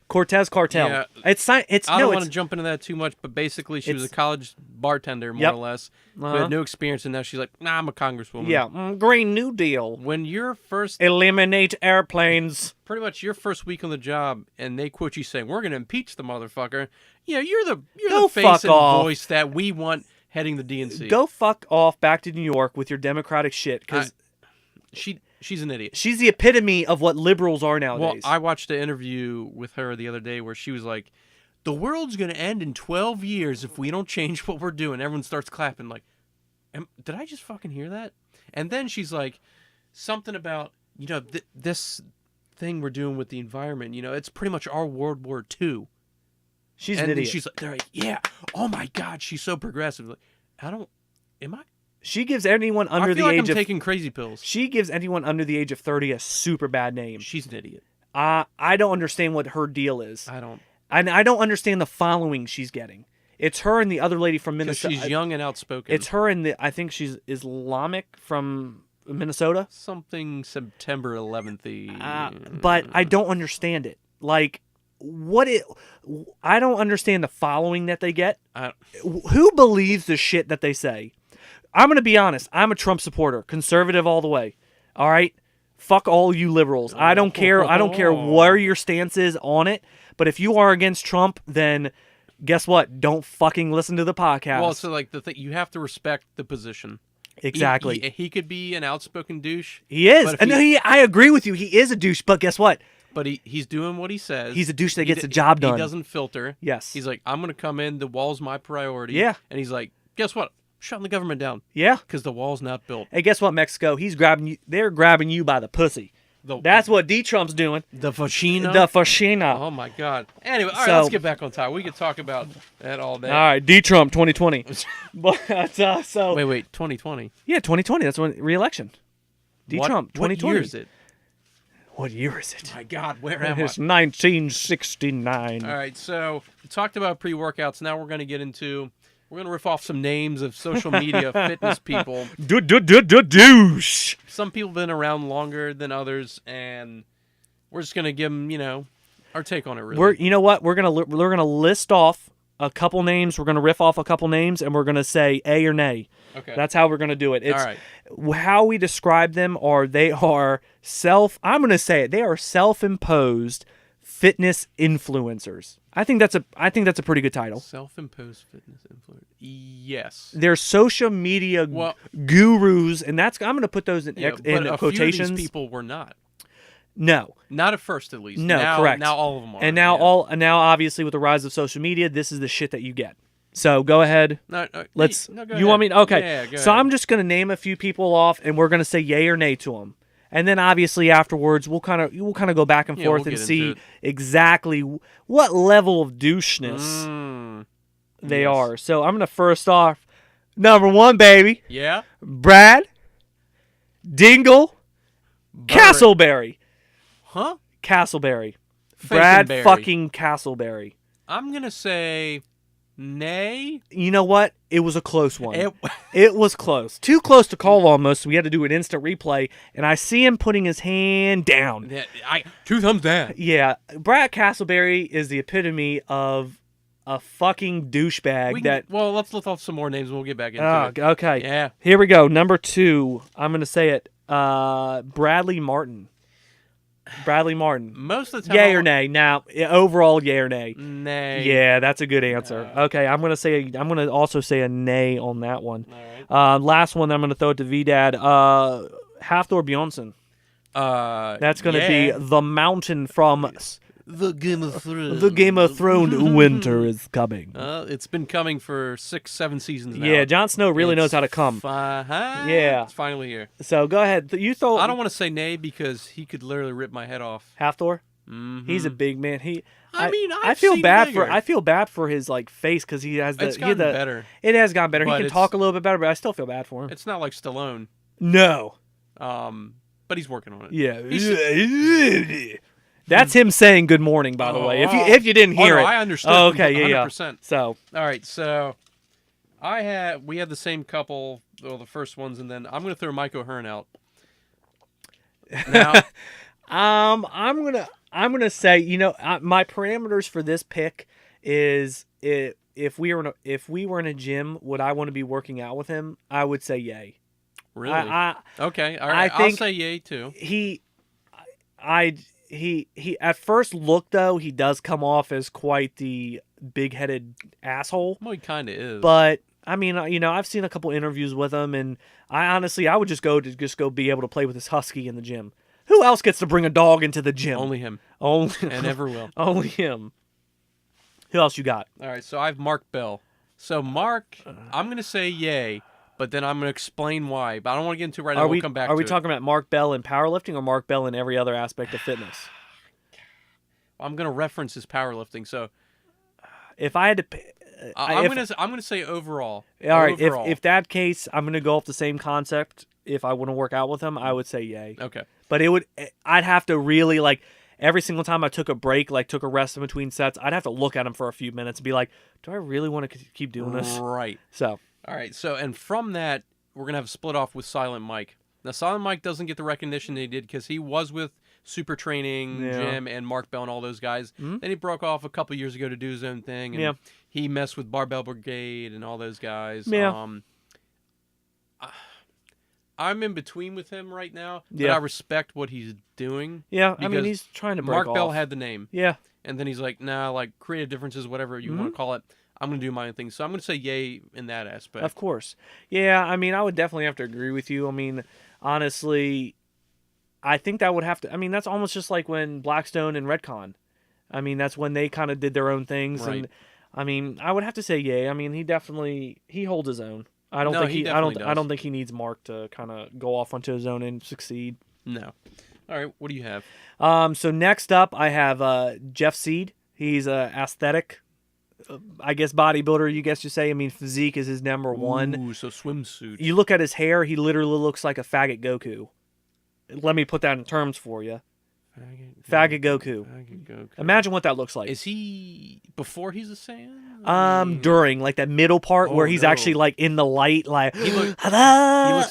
Cortez Cartel. Yeah. It's I don't no. want It's to jump into that too much, but basically, she was a it's- college bartender, more Yep. or less, who Uh-huh. had no experience, and now she's like, "Nah, I'm a congresswoman." yeah. Green New Deal. When you're first, Eliminate airplanes. pretty much your first week on the job, and they quote you saying, "We're going to impeach the motherfucker." Yeah, you're the Go face fuck and off. voice that we want heading the DNC. Go fuck off back to New York with your Democratic shit. Because She She's an idiot. She's the epitome of what liberals are Well, nowadays. I watched an interview with her the other day where she was like, "The world's gonna end in 12 years if we don't change what we're doing." Everyone starts clapping like, "Did I just fucking hear that?" And then she's like, something about this thing we're doing with the environment. It's pretty much our World War II. She's And an then idiot. she's like, they're like, "Yeah, oh my God, she's so progressive." Like, She gives anyone under I the feel like age I'm of taking crazy pills. she gives anyone under the age of 30 a super bad name. She's an idiot. I don't understand what her deal is. I don't. And I don't understand the following she's getting. It's her and the other lady from Because Minnesota. she's young and outspoken. It's her and I think she's Islamic from Minnesota. something September 11th. But I don't understand it. Like, I don't understand the following that they get. Who believes the shit that they say? I'm going to be honest. I'm a Trump supporter, conservative all the way. All right? Fuck all you liberals. I don't care. I don't care where your stance is on it. But if you are against Trump, then guess what? Don't fucking listen to the podcast. Well, so like the thing, you have to respect the position. Exactly. He could be an outspoken douche. He is. But if And I agree with you. He is a douche. But guess what? But he's doing what he says. He's a douche that He gets d- the job done. He doesn't filter. Yes. He's like, I'm going to come in. The wall's my priority. Yeah. And he's like, guess what? Shutting the government down. Yeah. Because the wall's not built. Hey, guess what, Mexico? He's grabbing you. They're grabbing you by the pussy. That's what D. Trump's doing. The Fashina. The Fashina. Oh my God. Anyway, all right, So- let's get back on topic. We could talk about that all day. All right, D. Trump 2020. But so Wait, 2020. yeah, 2020. That's when re-election. D. Trump 2020. What year is it? What year is it? My God, where am I? It's 1969. All right, so we talked about pre-workouts. Now we're going to get into. We're going to riff off some names of social media fitness people. Douche. Some people have been around longer than others, and we're just going to give them, our take on it. Really, You know what? We're gonna list off a couple names. We're gonna riff off a couple names, and we're gonna say A or nay. okay. That's how we're gonna do it. It's all right. how we describe them. They are I'm gonna say it. They are self-imposed fitness influencers. I think that's a pretty good title. Self-imposed fitness influencer. Yes. They're social media Well- gurus, and I'm gonna put those in, Yeah, in but a few of quotations. these people were not. No. Not at first, at least. No, now, correct. Now all of them are. And now yeah. now obviously with the rise of social media, this is the shit that you get. So go ahead. No, Let's. no, go You want me? ahead. Okay. Yeah, go so ahead. I'm just gonna name a few people off, and we're gonna say yay or nay to them, and then obviously afterwards we'll kind of go back and Yeah, forth we'll and get see into it. exactly what level of doucheness they yes. are. So I'm gonna first off, number one, baby, Yeah. Brad Dingle Castleberry. Huh? Castleberry. Brad Fakenberry. fucking Castleberry. I'm gonna say nay. You know what? It was a close one. It- It was close. Too close to call almost. So we had to do an instant replay. And I see him putting his hand down. Yeah, 2 thumbs down. Yeah. Brad Castleberry is the epitome of a fucking douchebag Well, let's lift off some more names and we'll get back into Oh, it. okay. Yeah. Here we go. Number 2. I'm going to say it. Bradley Martin. Bradley Martin. Most of the time. Yay or nay? Now, overall, yay or nay? Nay. Yeah, that's a good answer. Okay, I'm gonna also say a nay on that one. All right. Last one, I'm gonna throw it to VDad. Hafthor Bjornsson. That's gonna be yeah. the mountain from The Game of Thrones. the Game of Thrones. Winter is coming. It's been coming for 6-7 seasons now. Yeah, Jon Snow really knows how to come. Yeah. It's finally here. So go ahead. You throw. I don't want to say nay because he could literally rip my head off. Hafthor. He's a big man. I mean, I I've feel seen bad bigger. I feel bad for his face because he has the. It's he had gotten the- better. It has gotten better. But He can it's- talk a little bit better, but I still feel bad for him. It's not like Stallone, No. but he's working on it. Yeah. That's him saying good morning, by the way. Oh, If you didn't hear no, it. I understood. Oh, okay, yeah. 100%. So, All right, so we had the same couple, well, the first ones, and then I'm going to throw Mike O'Hearn out. Now, I'm gonna say, my parameters for this pick is if we were in a gym, would I want to be working out with him? I would say yay. really? I Okay, all right. I think I'll say yay too. he at first look though he does come off as quite the big-headed asshole, Well, he kind of is. but I mean, I've seen a couple interviews with him, and I would just go be able to play with his husky in the gym. Who else gets to bring a dog into the gym? Only him. Only And ever will. Only him. Who else you got? All right, so I have Mark Bell. So Mark, I'm going to say yay, but then I'm going to explain why. But I don't want to get into it right now. We'll come back to it. Are we talking about Mark Bell in powerlifting or Mark Bell in every other aspect of fitness? I'm going to reference his powerlifting. So if I had to, I'm going to say overall. All right, Overall. if that case, I'm going to go off the same concept. If I want to work out with him, I would say yay. Okay. But I'd have to really like every single time I took a break, like took a rest in between sets, I'd have to look at him for a few minutes and be like, do I really want to keep doing this? Right. So. All right. So, and from that, we're going to have a split off with Silent Mike. Now, Silent Mike doesn't get the recognition they did because he was with Super Training, Jim, and Mark Bell and all those guys. Mm-hmm. Then he broke off a couple years ago to do his own thing. And he messed with Barbell Brigade and all those guys. Yeah. I'm in between with him right now, but I respect what he's doing. Yeah, I mean, he's trying to break Mark off. Bell had the name. Yeah. And then he's like, nah, like creative differences, whatever you want to call it. I'm going to do my own thing. So I'm going to say yay in that aspect. Of course. Yeah, I mean, I would definitely have to agree with you. I mean, honestly, I think that would have to... I mean, that's almost just like when Blackstone and Redcon. I mean, that's when they kind of did their own things. Right. And I mean, I would have to say yay. I mean, he holds his own. I don't think he needs Mark to kind of go off onto his own and succeed. No. All right, what do you have? So next up, I have Jeff Seed. He's a aesthetic, I guess, bodybuilder. You guess you say. I mean, physique is his number one. Ooh, so swimsuit. You look at his hair; he literally looks like a faggot Goku. Let me put that in terms for you. Faggot Goku. Imagine what that looks like. Is he before he's a Saiyan? During like that middle part where he's actually like in the light, like he looks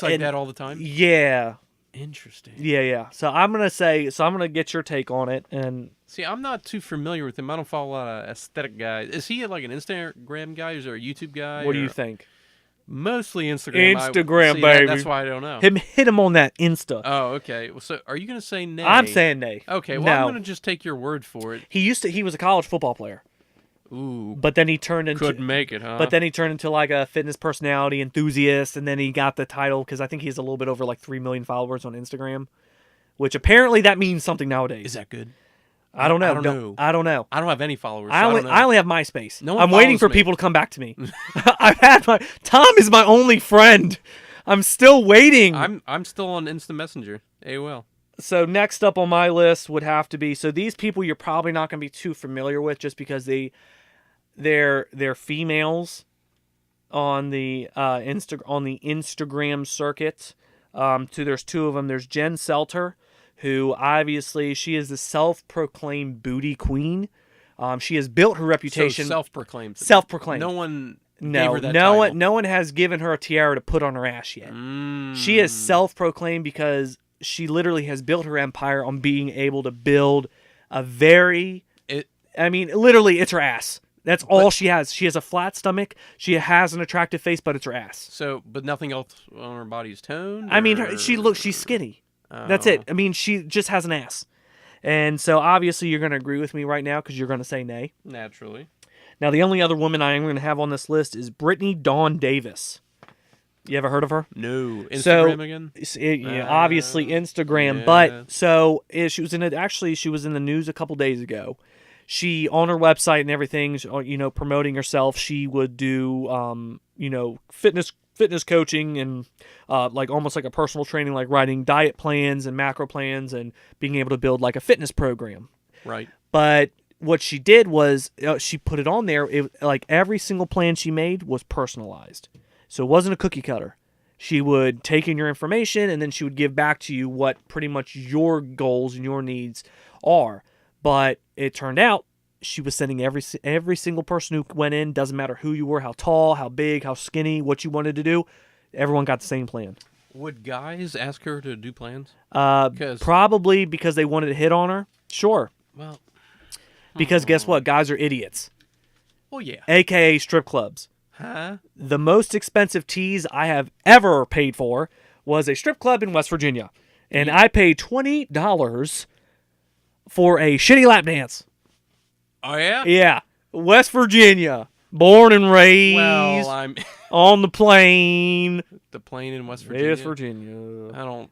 like that all the time. Yeah. Interesting. Yeah. So I'm gonna get your take on it. And see, I'm not too familiar with him. I don't follow a lot of aesthetic guys. Is he like an Instagram guy? Or a YouTube guy? What do you think? Mostly Instagram. Instagram, baby. That's why I don't know. Hit him on that Insta. Oh, okay. Well, so are you going to say nay? I'm saying nay. Okay, well, no. I'm going to just take your word for it. He was a college football player. Ooh. But then he turned into... Couldn't make it, huh? But then he turned into like a fitness personality enthusiast, and then he got the title, because I think he has a little bit over like 3 million followers on Instagram, which apparently that means something nowadays. Is that good? I don't know. I don't know. I don't know. I don't have any followers. I only have MySpace. No one I'm waiting for follows me. people to come back to me. Tom is my only friend. I'm still waiting. I'm still on Instant Messenger. AOL. So next up on my list would have to be, so these people you're probably not going to be too familiar with just because they're females on the Instagram circuit. There's two of them. There's Jen Selter, who obviously she is the self-proclaimed booty queen. She has built her reputation. So self-proclaimed. Self-proclaimed. No one. No one has given her a tiara to put on her ass yet. She is self-proclaimed because she literally has built her empire on being able to build literally, it's her ass. That's all she has. She has a flat stomach. She has an attractive face, but it's her ass. So, but nothing else on her body's toned? I mean, she's skinny. That's it. I mean, she just has an ass. And so, obviously, you're going to agree with me right now because you're going to say nay. Naturally. Now, the only other woman I am going to have on this list is Brittany Dawn Davis. You ever heard of her? No. Instagram again? Obviously Instagram. Yeah. But so she was in the news a couple days ago. She, on her website and everything, promoting herself, she would do, fitness coaching and like almost like a personal training, like writing diet plans and macro plans and being able to build like a fitness program. Right. But what she did was she put it on there. Like every single plan she made was personalized. So it wasn't a cookie cutter. She would take in your information and then she would give back to you what pretty much your goals and your needs are. But it turned out she was sending every single person who went in, doesn't matter who you were, how tall, how big, how skinny, what you wanted to do, everyone got the same plan. Would guys ask her to do plans? Probably because they wanted to hit on her. Sure. Well, because guess what? Guys are idiots. Well, yeah. AKA strip clubs. Huh? The most expensive tease I have ever paid for was a strip club in West Virginia. And I paid $20 for a shitty lap dance. Oh, yeah? Yeah. West Virginia. Born and raised. Well, I'm... On the plane. The plane in West Virginia. West Virginia.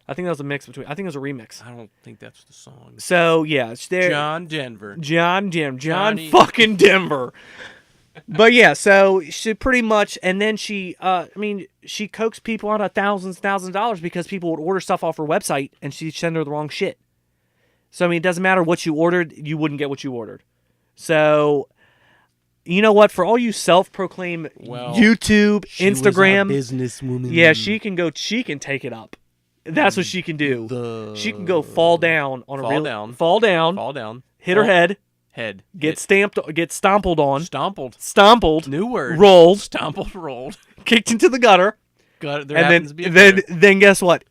I think that was a mix between. I think it was a remix. I don't think that's the song. So yeah, it's there. John Denver. John Johnny. fucking Denver. But yeah, so she pretty much, and then she, she coaxed people out of thousands of dollars because people would order stuff off her website and she'd send her the wrong shit. So, I mean, it doesn't matter what you ordered, you wouldn't get what you ordered. So, you know what? For all you self-proclaimed YouTube, Instagram, businesswoman. yeah, she can take it up. That's what she can do. She can go fall down on fall down, hit her head. Get stompled on. Stompled. New word. Rolled. Stompled, rolled. Kicked into the gutter. Then guess what?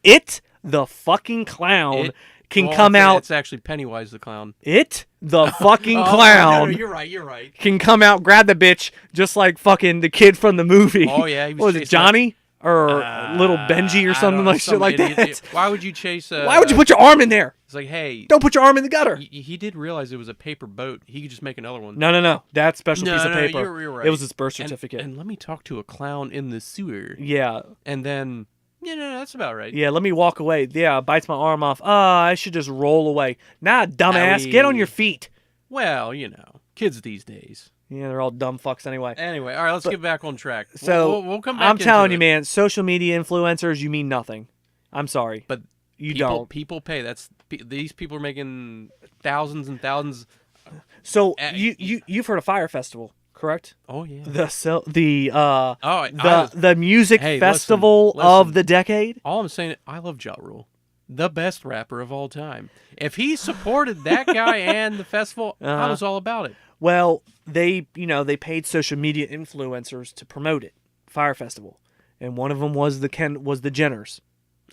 The fucking clown can come out. It's actually Pennywise the clown. The fucking clown. No, you're right. Can come out, grab the bitch, just like fucking the kid from the movie. Oh yeah, he was it Johnny? Or little Benji or something like shit like that. Why would you chase? Why would you put your arm in there? It's like, hey, don't put your arm in the gutter. He did realize it was a paper boat. He could just make another one. No. That special piece of paper. You're right. It was his birth certificate. And let me talk to a clown in the sewer. Yeah. And then, that's about right. Yeah, let me walk away. Yeah, bites my arm off. I should just roll away. Nah, dumbass, get on your feet. Well, kids these days. Yeah, they're all dumb fucks anyway. Anyway, all right, let's get back on track. So we'll come back. I'm telling you, man, social media influencers, you mean nothing. I'm sorry, but don't. People pay. These people are making thousands and thousands. So you've heard of Fire Festival, correct? Oh yeah. The music festival of the decade. All I'm saying, I love Ja Rule, the best rapper of all time. If he supported that guy and the festival, I was all about it. Well, they paid social media influencers to promote it, Fire Festival, and one of them was the Jenners.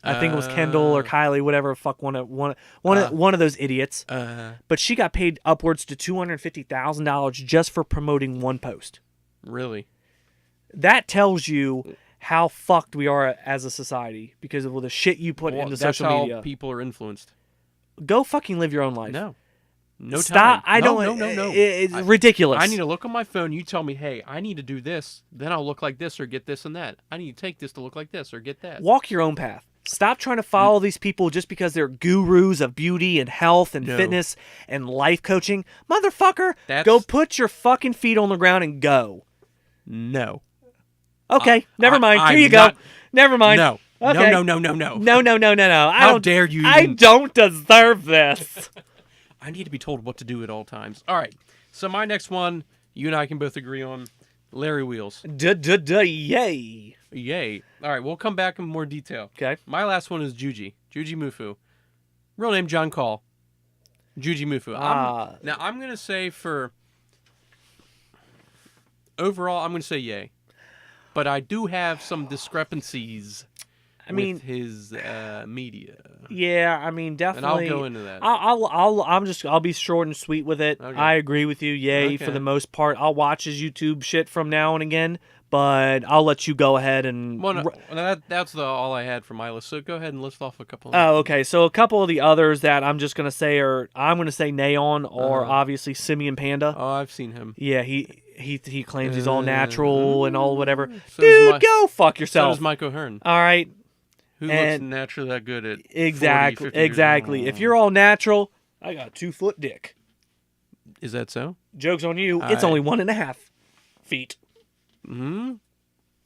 I think it was Kendall or Kylie, whatever. Fuck one of those idiots. But she got paid upwards to $250,000 just for promoting one post. Really? That tells you how fucked we are as a society because of all the shit you put into social media. That's how people are influenced. Go fucking live your own life. No Stop. time. No. It's ridiculous. I need to look on my phone. You tell me, hey, I need to do this. Then I'll look like this or get this and that. I need to take this to look like this or get that. Walk your own path. Stop trying to follow these people just because they're gurus of beauty and health and fitness and life coaching. Motherfucker, go put your fucking feet on the ground and go. No. Okay, never mind. Here you go. Never mind. No. Okay. No. How dare you? I don't deserve this. I need to be told what to do at all times. All right. So my next one, you and I can both agree on, Larry Wheels. Yay. Yay. All right, we'll come back in more detail. Okay. My last one is Juji Mufu. Real name, John Call. Juji Mufu. Now, I'm going to say overall, I'm going to say yay. But I do have some discrepancies with his media. Yeah, I mean, definitely. And I'll go into that. I'll be short and sweet with it. Okay. I agree with you. Yay, for the most part. I'll watch his YouTube shit from now and again, but I'll let you go ahead and. Well, no, that's all I had for my list. So go ahead and list off a couple. Oh, okay. So a couple of the others that I'm just gonna say nay on, or obviously Simeon Panda. Oh, I've seen him. Yeah, he claims he's all natural and all whatever. So Dude, go fuck yourself. So does Mike O'Hearn. All right. Who looks naturally that good at 40, 50 exactly. If you're all natural, I got a 2-foot dick. Is that so? Joke's on you. It's only 1.5 feet.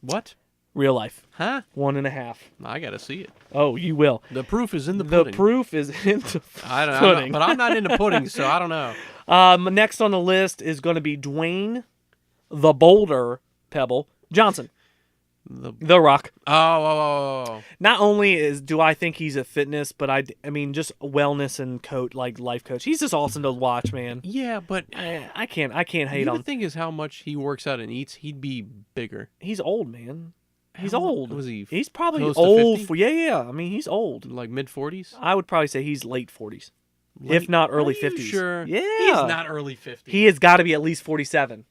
What? Real life. Huh? 1.5. I gotta see it. Oh, you will. The proof is in the pudding. The proof is in the pudding. But I'm not into pudding, so I don't know. Next on the list is going to be Dwayne the Boulder Pebble Johnson. The Rock. Oh. Not only do I think he's a fitness, but I mean just wellness and life coach. He's just awesome to watch, man. Yeah, but I can't hate on. The thing is how much he works out and eats. He'd be bigger. He's old, man. He's old. Was he? He's probably close old. to 50? Yeah. I mean, he's old. Like mid-40s. I would probably say he's late 40s, if not early 50s. Sure. Yeah. He's not early 50s. He has got to be at least 47.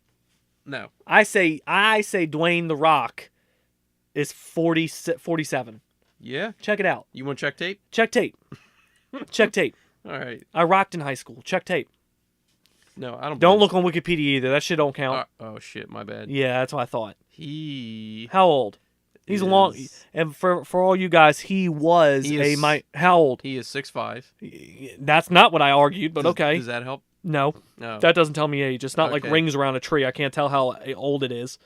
No. I say Dwayne the Rock is 47. Yeah? Check it out. You want to check tape? Check tape. Check tape. All right. I rocked in high school. Check tape. No, I don't. Don't believe look on Wikipedia either. That shit don't count. Oh shit, my bad. Yeah, that's what I thought. He How old? He's long. is- And for all you guys, he was He a is- my. How old? He is 6'5". That's not what I argued, but okay. Does that help? No, No. that doesn't tell me age. It's not like Okay. rings around a tree. I can't tell how old it is.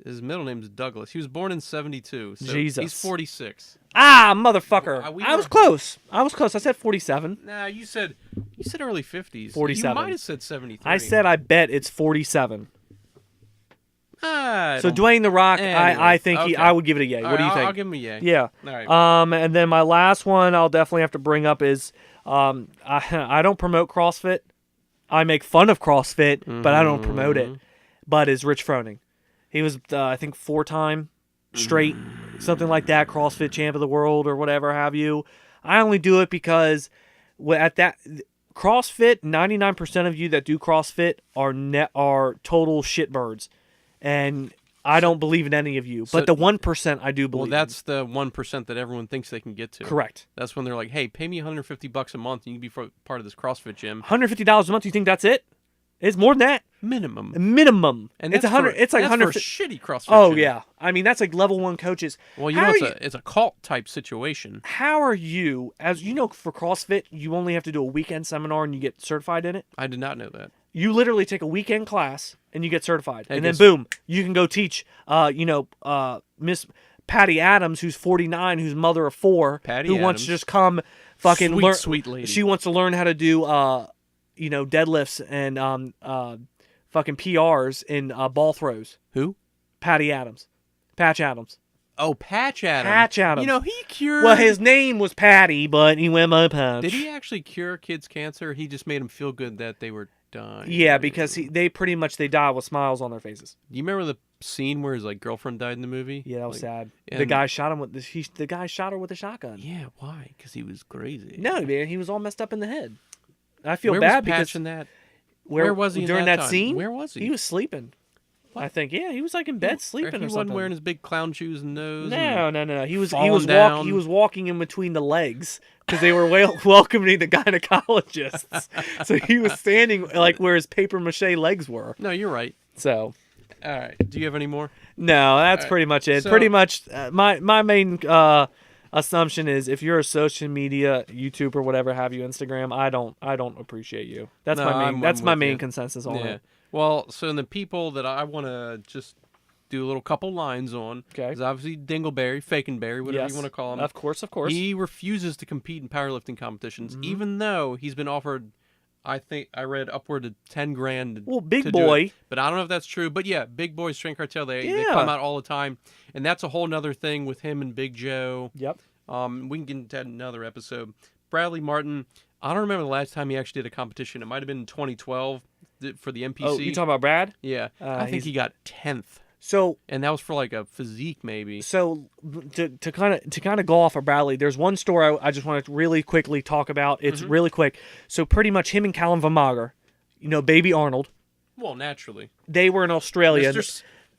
His middle name is Douglas. He was born in 72. So Jesus. He's 46. Ah, motherfucker! We I was were- close. I said 47. Nah, you said early 50s. 47. You might have said 73. I said I bet it's 47. I So don't- Dwayne the Rock, Anyway, I think okay. I would give it a yay. All What do you right, think? I'll give him a yay. Yeah. All right. And then my last one I'll definitely have to bring up is I don't promote CrossFit. I make fun of CrossFit, but I don't promote Mm-hmm. it. But is Rich Froning. He was I think 4-time straight something like that CrossFit champ of the world or whatever have you. I only do it because at that CrossFit, 99% of you that do CrossFit are total shitbirds. And I don't believe in any of you. So- But the 1% I do Well, believe that's the 1% that everyone thinks they can get to. in. Correct. That's when they're like, "Hey, pay me $150 a month, and you can be part of this CrossFit gym." $150 a month, you think that's it? It's more than that. Minimum. Minimum. And it's that's 100 for, it's like that's 100 for a shitty CrossFit Oh gym. yeah. I mean that's like level 1 coaches. Well, you How know are it's a cult type situation. How are you, as you know, for CrossFit, you only have to do a weekend seminar and you get certified in it? I did not know that. You literally take a weekend class and you get certified. I And then guess- boom, you can go teach, Miss Patty Adams, who's 49, who's mother of 4, Patty who wants to Adams. just come fucking Sweet, learn. sweet lady. She wants to learn how to do, deadlifts and fucking PRs in ball throws. Who? Patty Adams. Patch Adams. Oh, Patch Adams. Patch Adams. You know, he cured. Well, his name was Patty, but he went by Patch. Did he actually cure kids' cancer? He just made them feel good that they were dying. Yeah, because they pretty much they die with smiles on their faces. You remember the scene where his girlfriend died in the movie? Yeah, that was Like, sad. The and- guy shot him with the guy shot her with a shotgun. Yeah, why? Because he was crazy. No, man, he was all messed up in the head. I feel Where bad was Patch because in that? where, where was he in during that that time? scene? Where was he? He was sleeping. I think yeah, he was like in bed sleeping he or wasn't something. wearing his big clown shoes and nose. No. He was falling down. he was walking in between the legs because they were welcoming the gynecologists. So he was standing like where his paper mache legs were. No, you're right. So All right. Do you have any more? no, that's pretty much it. So- Pretty much my main assumption is if you're a social media YouTuber or whatever have you, Instagram, I don't appreciate you. That's No, my main I'm that's my with main you. consensus on Yeah. it. Well, so the people that I want to just do a little couple lines on Okay. is obviously Dingleberry, Fakenberry, whatever Yes. you want to call him. Of course. He refuses to compete in powerlifting competitions, Mm-hmm. even though he's been offered, I think I read upward of 10 grand. Well, Big to do Boy. it. But I don't know if that's true. But yeah, Big Boy Strength Cartel, they Yeah. come out all the time, and that's a whole nother thing with him and Big Joe. Yep. We can get into that in another episode. Bradley Martin, I don't remember the last time he actually did a competition. It might have been in 2012 for the NPC. Oh, you talking about Brad? Yeah, I think he's- he got 10th, So and that was for like a physique maybe. So to kind of go off of Bradley, there's one story I just want to really quickly talk about. It's Mm-hmm. really quick. So pretty much him and Callum Van Mager, Baby Arnold, Well, naturally, they were in Australia.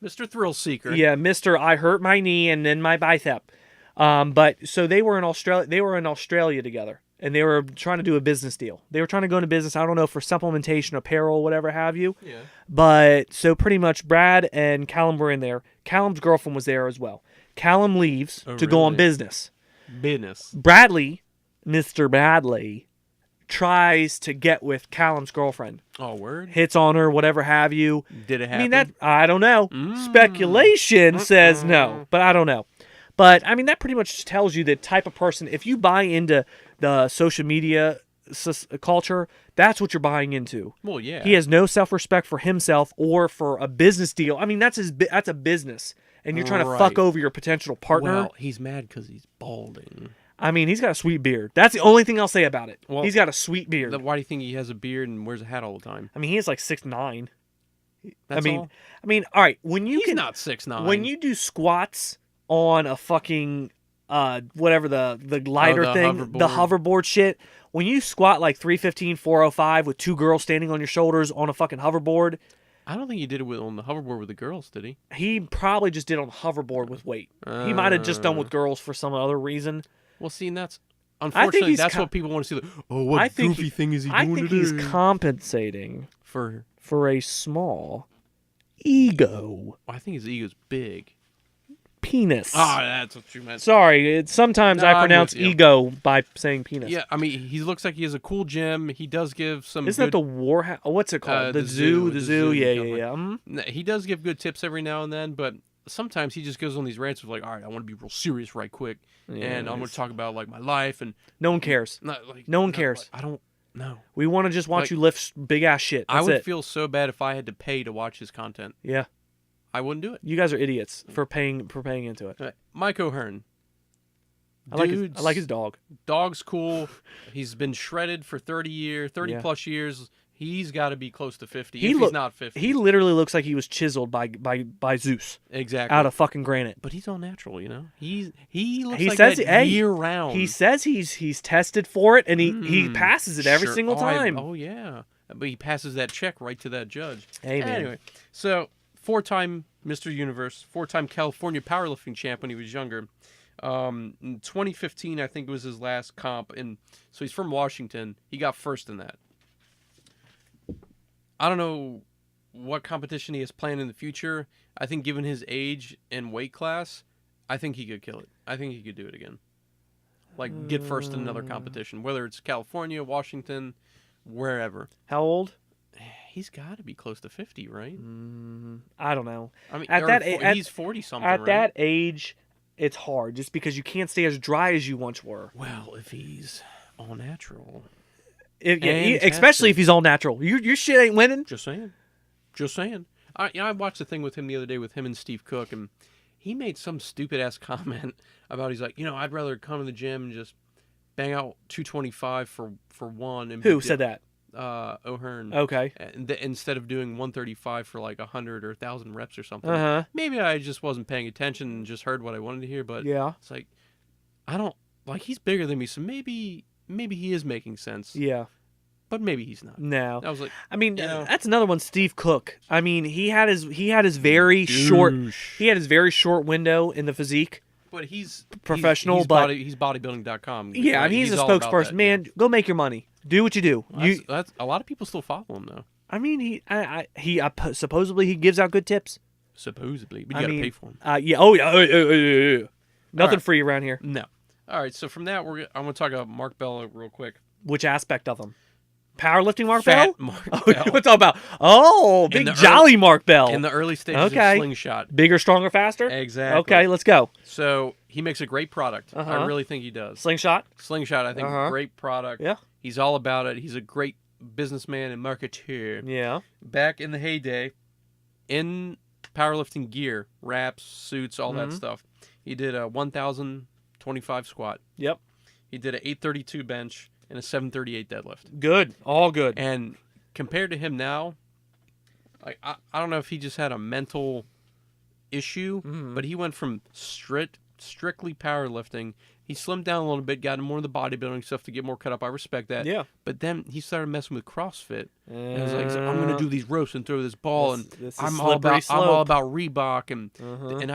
Mr. Thrill Seeker. Yeah, Mr. I hurt my knee and then my bicep. But so they were in Australia. They were in Australia together, and they were trying to do a business deal. They were trying to go into business. I don't know for supplementation, apparel, whatever have you. Yeah. But so pretty much Brad and Callum were in there. Callum's girlfriend was there as well. Callum leaves Oh, to go on really? business. Business. Bradley, Mr. Bradley, tries to get with Callum's girlfriend. Oh, word. Hits on her, whatever have you. Did it happen? I mean, that I don't know. Speculation says no, but I don't know. But I mean, that pretty much tells you the type of person. If you buy into the social media culture, that's what you're buying into. Well, yeah. He has no self-respect for himself or for a business deal. I mean, that's a business, and you're trying to fuck Right. over your potential partner. Well, he's mad because he's balding. I mean, he's got a sweet beard. That's the only thing I'll say about it. Well, He's got a sweet beard. Why do you think he has a beard and wears a hat all the time? I mean, he is like 6'9". That's all? I mean, all right. When you He's can, not 6'9". when you do squats on a fucking whatever the glider the thing, the hoverboard shit. When you squat like 315, 405 with two girls standing on your shoulders on a fucking hoverboard, I don't think he did it on the hoverboard with the girls, did he? he probably just did on a hoverboard with weight. He might have just done with girls for some other reason. Well, see, and that's unfortunately, he's that's co- what people want to see. Like, oh, what I think goofy thing is he I doing think today? he's compensating for a small ego I think his ego's big. penis. Ah, that's what you meant. Sorry, sometimes No, I I'm pronounce with you. ego by saying penis. Yeah, I mean, he looks like he has a cool gym. He does give some. Isn't good, that the Warhouse? What's it called? the The zoo. the zoo Yeah. company. Mhm. He does give good tips every now and then, but sometimes he just goes on these rants of like, all right, I want to be real serious right quick, and I'm going to talk about like my life and No one cares. not like No one not, cares. like, I don't know. We want to just watch Like, you lift big ass shit. I That's would it. feel so bad if I had to pay to watch his content. Yeah. I wouldn't do it. You guys are idiots for paying into it. All right, Mike O'Hearn. I like his dog. Dog's cool. He's been shredded for 30 Yeah. plus years. He's got to be close to 50. He If look- he's not 50. He literally looks like he was chiseled by Zeus exactly. out of fucking granite. But he's all natural, you know. He looks He like says that hey, year round. He says he's tested for it and he passes it every Sure. single time. Oh yeah, but he passes that check right to that judge. Hey, man. Anyway, so 4-time Mr. Universe, 4-time California powerlifting champ when he was younger. In 2015, I think it was his last comp, and so he's from Washington. He got first in that. I don't know what competition he has planned in the future. I think given his age and weight class, I think he could kill it. I think he could do it again. Like get first in another competition, whether it's California, Washington, wherever. How old? He's got to be close to 50, right? I don't know. I mean, At or that fo- a- he's 40 something, At right? that age, it's hard just because you can't stay as dry as you once were. Well, if he's all natural, Especially if he's all natural. Your shit ain't winning. just saying, just saying. I watched a thing with him the other day with him and Steve Cook, and he made some stupid ass comment about he's like, I'd rather come to the gym and just bang out 225 for one. And Who said that? O'Hearn. Okay. And instead of doing 135 for like 100 or 1,000 reps or something. Uh-huh. Maybe I just wasn't paying attention and just heard what I wanted to hear, but Yeah. it's like, I don't, like, he's bigger than me, so maybe he is making sense, Yeah. but maybe he's not. No. I was like, I mean, you know. that's another one. Steve Cook. I mean, he had his very short. He had his very short window in the physique. but he's Professional, he's but- he's bodybuilding.com. Yeah, I mean, he's a all about spokesperson. that, Man, yeah. go make your money. Do what you do. That's a lot of people still follow him though, I mean, he supposedly he gives out good tips. supposedly, but you I gotta mean, pay for him. yeah. Oh yeah. Yeah. Nothing right. free around here. No. All right, so from that I'm gonna talk about Mark Bell real quick. Which aspect of him? Powerlifting Mark Fat Bell? Mark Oh, Bell. what's all about? Oh, big the jolly Mark Bell. In the early stages Okay. of Slingshot. Bigger, stronger, faster? Exactly. Okay, let's go. So he makes a great product. I Uh-huh. really think he does. Slingshot? Slingshot, I think, Uh-huh. great product. Yeah. He's all about it. He's a great businessman and marketeer. Yeah. Back in the heyday, in powerlifting gear, wraps, suits, all Mm-hmm. that stuff, he did a 1,025 squat. Yep. He did an 832 bench and a 738 deadlift. Good. All good. And compared to him now, like I don't know if he just had a mental issue, Mm-hmm. but he went from strictly powerlifting. He slimmed down a little bit, got into more of the bodybuilding stuff to get more cut up. I respect that. Yeah. But then he started messing with CrossFit. And he was like, I'm going to do these ropes and throw this ball, This and is I'm all slippery about slope. Reebok, and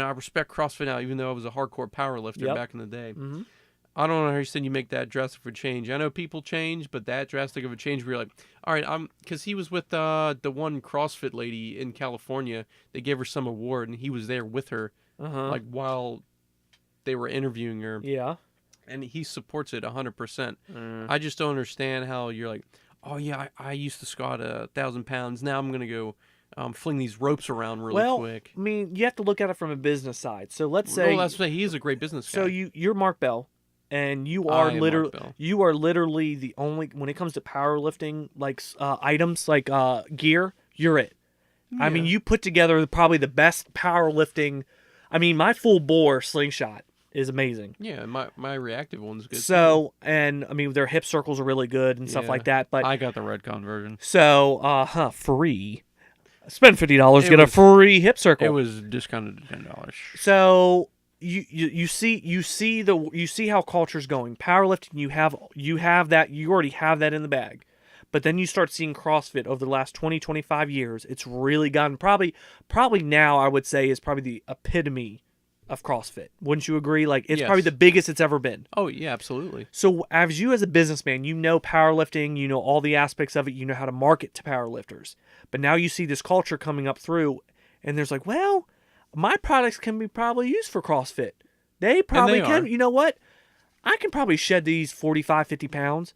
I respect CrossFit now, even though I was a hardcore powerlifter Yep. back in the day. Mhm. I don't understand you make that drastic of a change. I know people change, but that drastic of a change where you're like, all right, because he was with the one CrossFit lady in California. They gave her some award, and he was there with her, like while they were interviewing her, Yeah. and he supports it 100%. I just don't understand how you're like, oh yeah, I used to squat 1,000 pounds. Now I'm gonna go fling these ropes around really quick. I mean, you have to look at it from a business side. So let's say Well, that's why he is a great business guy. so you're Mark Bell, and you I are am literally Mark Bell. you are literally the only when it comes to powerlifting like items like gear. You're it. I mean, you put together probably the best powerlifting. I mean, my full bore slingshot is amazing. Yeah, my reactive one's good. So, and I mean, their hip circles are really good and stuff Yeah. like that. But I got the Redcon version. so, free. Spend $50, It get a was- free hip circle. It was discounted to $10. So you see how culture's going. Powerlifting, you already have that in the bag. But then you start seeing CrossFit over the last 20, 25 years. It's really gotten probably now I would say is probably the epitome of CrossFit. Wouldn't you agree? Like, it's Yes. probably the biggest it's ever been. Oh yeah, absolutely. So as you as a businessman, you know powerlifting, you know all the aspects of it, you know how to market to powerlifters. But now you see this culture coming up through, and there's like, well, my products can be probably used for CrossFit. They probably can. are. You know what? I can probably shed these 45, 50 pounds.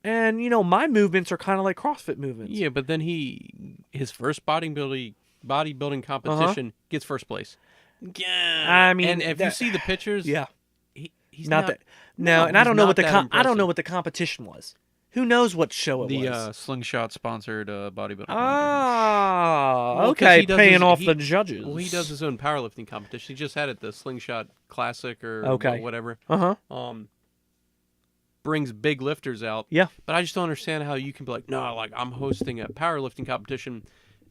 And, you know, my movements are kind of like CrossFit movements. Yeah, but then his first bodybuilding competition gets first place. Yeah. I mean, and if you see the pictures, Yeah. he's Not not that. No, and I he's don't know not what the that I don't know impressive. what the competition was. Who knows what show it The was? Slingshot sponsored bodybuilding. Ah, Well, 'cause okay, he does paying his- off he- the judges. Well, he does his own powerlifting competition. He just had it, the Slingshot Classic or Okay. whatever. Uh-huh. Brings big lifters out. Yeah. But I just don't understand how you can be like, no, like I'm hosting a powerlifting competition,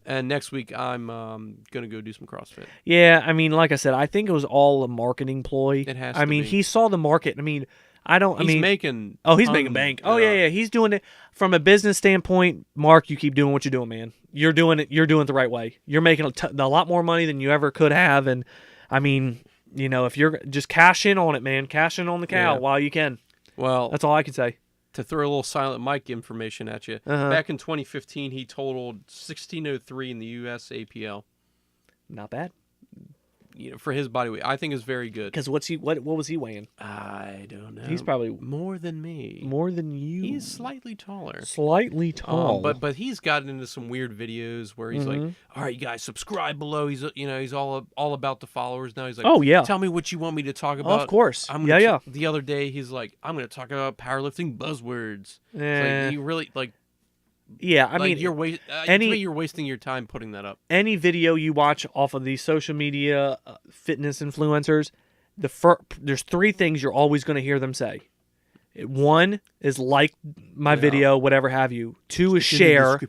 and next week I'm gonna go do some CrossFit. Yeah, I mean, like I said, I think it was all a marketing ploy. It has I to mean, be. he saw the market. I mean, He's mean, making. oh, he's making tons, bank. Oh yeah, he's doing it from a business standpoint. Mark, you keep doing what you're doing, man. You're doing it. You're doing it the right way. You're making a lot more money than you ever could have. And I mean, you know, if you're just cash in on it, man, cash in on the cow Yeah. while you can. Well, That's all I can say. to throw a little silent Mike information at you, back in 2015, he totaled 1603 in the U.S. APL. Not bad. You know, for his body weight, I think is very good. Because what was he weighing? I don't know. He's probably more than me. more than you. He's slightly taller. slightly tall. But he's gotten into some weird videos where he's like, "All right, you guys, subscribe below." He's he's all about the followers now. He's like, Oh, yeah. tell me what you want me to talk about." Of course. I'm gonna Yeah. The other day, he's like, "I'm going to talk about powerlifting buzzwords." It's Eh. like, you really like. yeah, I Like mean, you're you're wasting your time putting that up. any video you watch off of these social media fitness influencers, there's three things you're always going to hear them say. One is like my video, whatever have you. Two is share.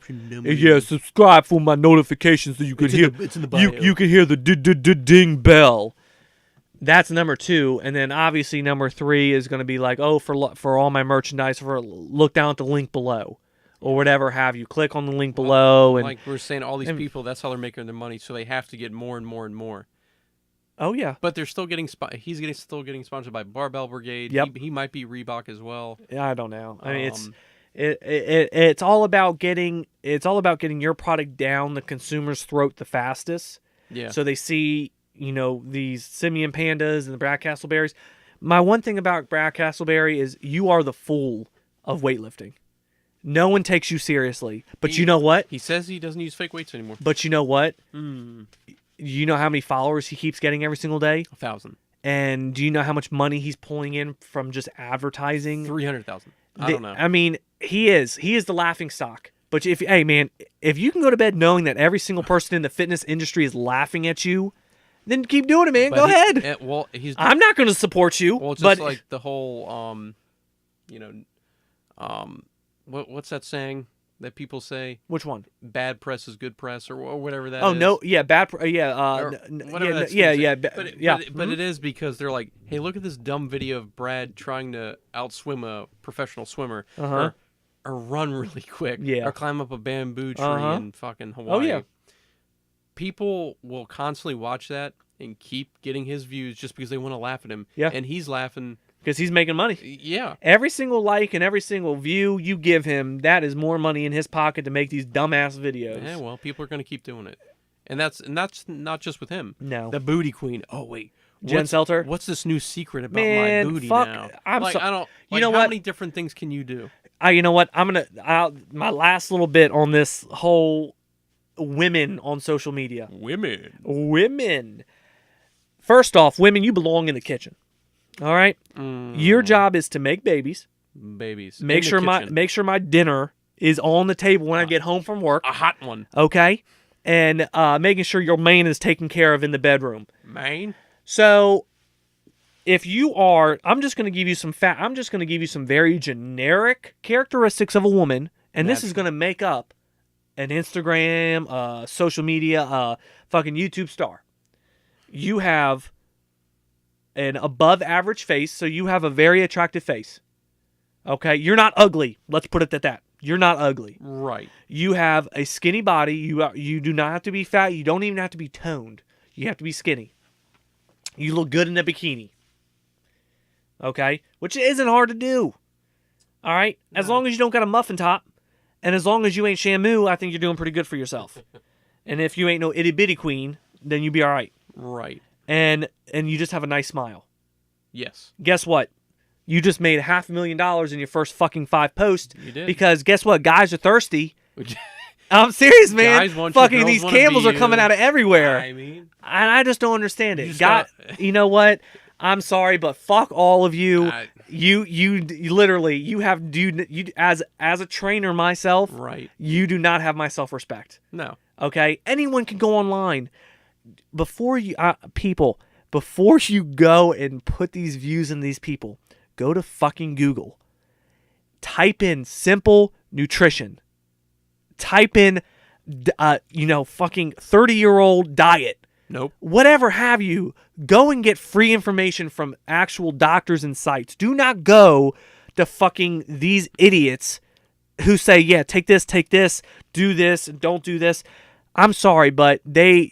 Yeah, subscribe for my notifications so you can hear. It's in the bio. You can hear the ding bell. That's number two, and then obviously number three is going to be like, oh, for all my merchandise, look down at the link below, or whatever have you. Click on the link below, and Like we're saying, all these people, that's how they're making their money, so they have to get more and more and more. oh yeah, But they're still getting still getting sponsored by Barbell Brigade. Yep. He might be Reebok as well. I don't know. I mean, Um, it's all about getting your product down the consumer's throat the fastest. Yeah. So they see, you know, these Simeon Pandas and the Brad Castleberries. My one thing about Brad Castleberry is you are the fool of weightlifting. No one takes you seriously. But you know what? He says he doesn't use fake weights anymore. But you know what? You know how many followers he keeps getting every single day? 1,000. And do you know how much money he's pulling in from just advertising? 300,000. I don't know. I mean, he is the laughing stock. But if you can go to bed knowing that every single person in the fitness industry is laughing at you, then keep doing it, man. But Go ahead. He's I'm not going to support you. well, it's but just like the whole what's that saying that people say? which one? Bad press is good press, or whatever that Oh is. no, yeah, bad. Or whatever that yeah, thing yeah, is. But yeah. But it is because they're like, hey, look at this dumb video of Brad trying to outswim a professional swimmer, or run really quick, Yeah. or climb up a bamboo tree in fucking Hawaii. Oh, yeah. People will constantly watch that and keep getting his views just because they want to laugh at him. Yeah. And he's laughing. Because he's making money. Yeah. Every single like and every single view you give him, that is more money in his pocket to make these dumbass videos. Yeah, well, people are going to keep doing it. And that's not just with him. No. The booty queen. Oh, wait. Jen Selter? What's this new secret about Man, my booty fuck, now? I'm like, so- I don't. you Like, know how what? many different things can you do? You know what? My last little bit on this whole women on social media. Women. First off, women, you belong in the kitchen. All right? Your job is to make babies. Babies. Make In the kitchen. sure my dinner is on the table when I get home from work. a hot one. Okay? And making sure your man is taken care of in the bedroom. Man. So if you are, I'm just going to give you some very generic characteristics of a woman, and this is going to make up an Instagram, social media, fucking YouTube star. You have an above average face, so you have a very attractive face. Okay? You're not ugly. Let's put it at that. You're not ugly. Right. You have a skinny body. You do not have to be fat. You don't even have to be toned. You have to be skinny. You look good in a bikini. Okay? Which isn't hard to do. All right? As long as you don't got a muffin top, and as long as you ain't Shamu, I think you're doing pretty good for yourself. And if you ain't no itty bitty queen, then you be all right. Right. And you just have a nice smile. Yes. Guess what? You just made $500,000 in your first fucking 5 posts. You did. Because guess what? Guys are thirsty. I'm serious, man. Guys want you, fucking girls these wanna camels be are coming you. out of everywhere. I mean, And I just don't understand You it. just You know what? I'm sorry, but fuck all of you. I- You literally you have you as a trainer myself. right. You do not have my self-respect. No. Okay? Anyone can go online. Before you go and put these views in these people, go to fucking Google. Type in simple nutrition. Type in fucking 30-year-old diet. Nope. Whatever have you, go and get free information from actual doctors and sites. Do not go to fucking these idiots who say, yeah, take this, do this, and don't do this. I'm sorry, but they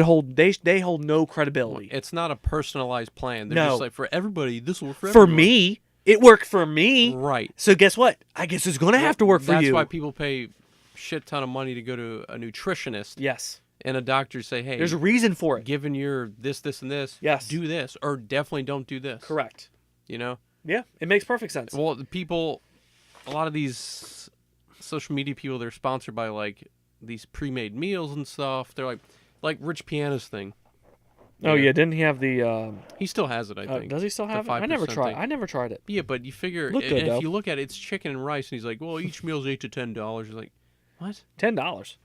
hold no credibility. It's not a personalized plan. They're No. just like, for everybody, this will work for For everyone. me, it worked for me. Right. So guess what? I guess it's going to have to work for That's you. why people pay shit ton of money to go to a nutritionist Yes. and a doctor say, hey, There's a reason for it. given your this, and this, Yes. do this, or definitely don't do this. Correct. You know? Yeah, it makes perfect sense. Well, the people, a lot of these social media people, they're sponsored by like these pre-made meals and stuff. They're like Rich Piana's thing. Oh yeah, didn't he have the? He still has it, I think. Does he still The have it? I never 5% tried. thing. I never tried it. Yeah, but you figure, Look good, and though. if you look at it, it's chicken and rice, and he's like, well, each meal's $8 to $10. You're like, what? $10.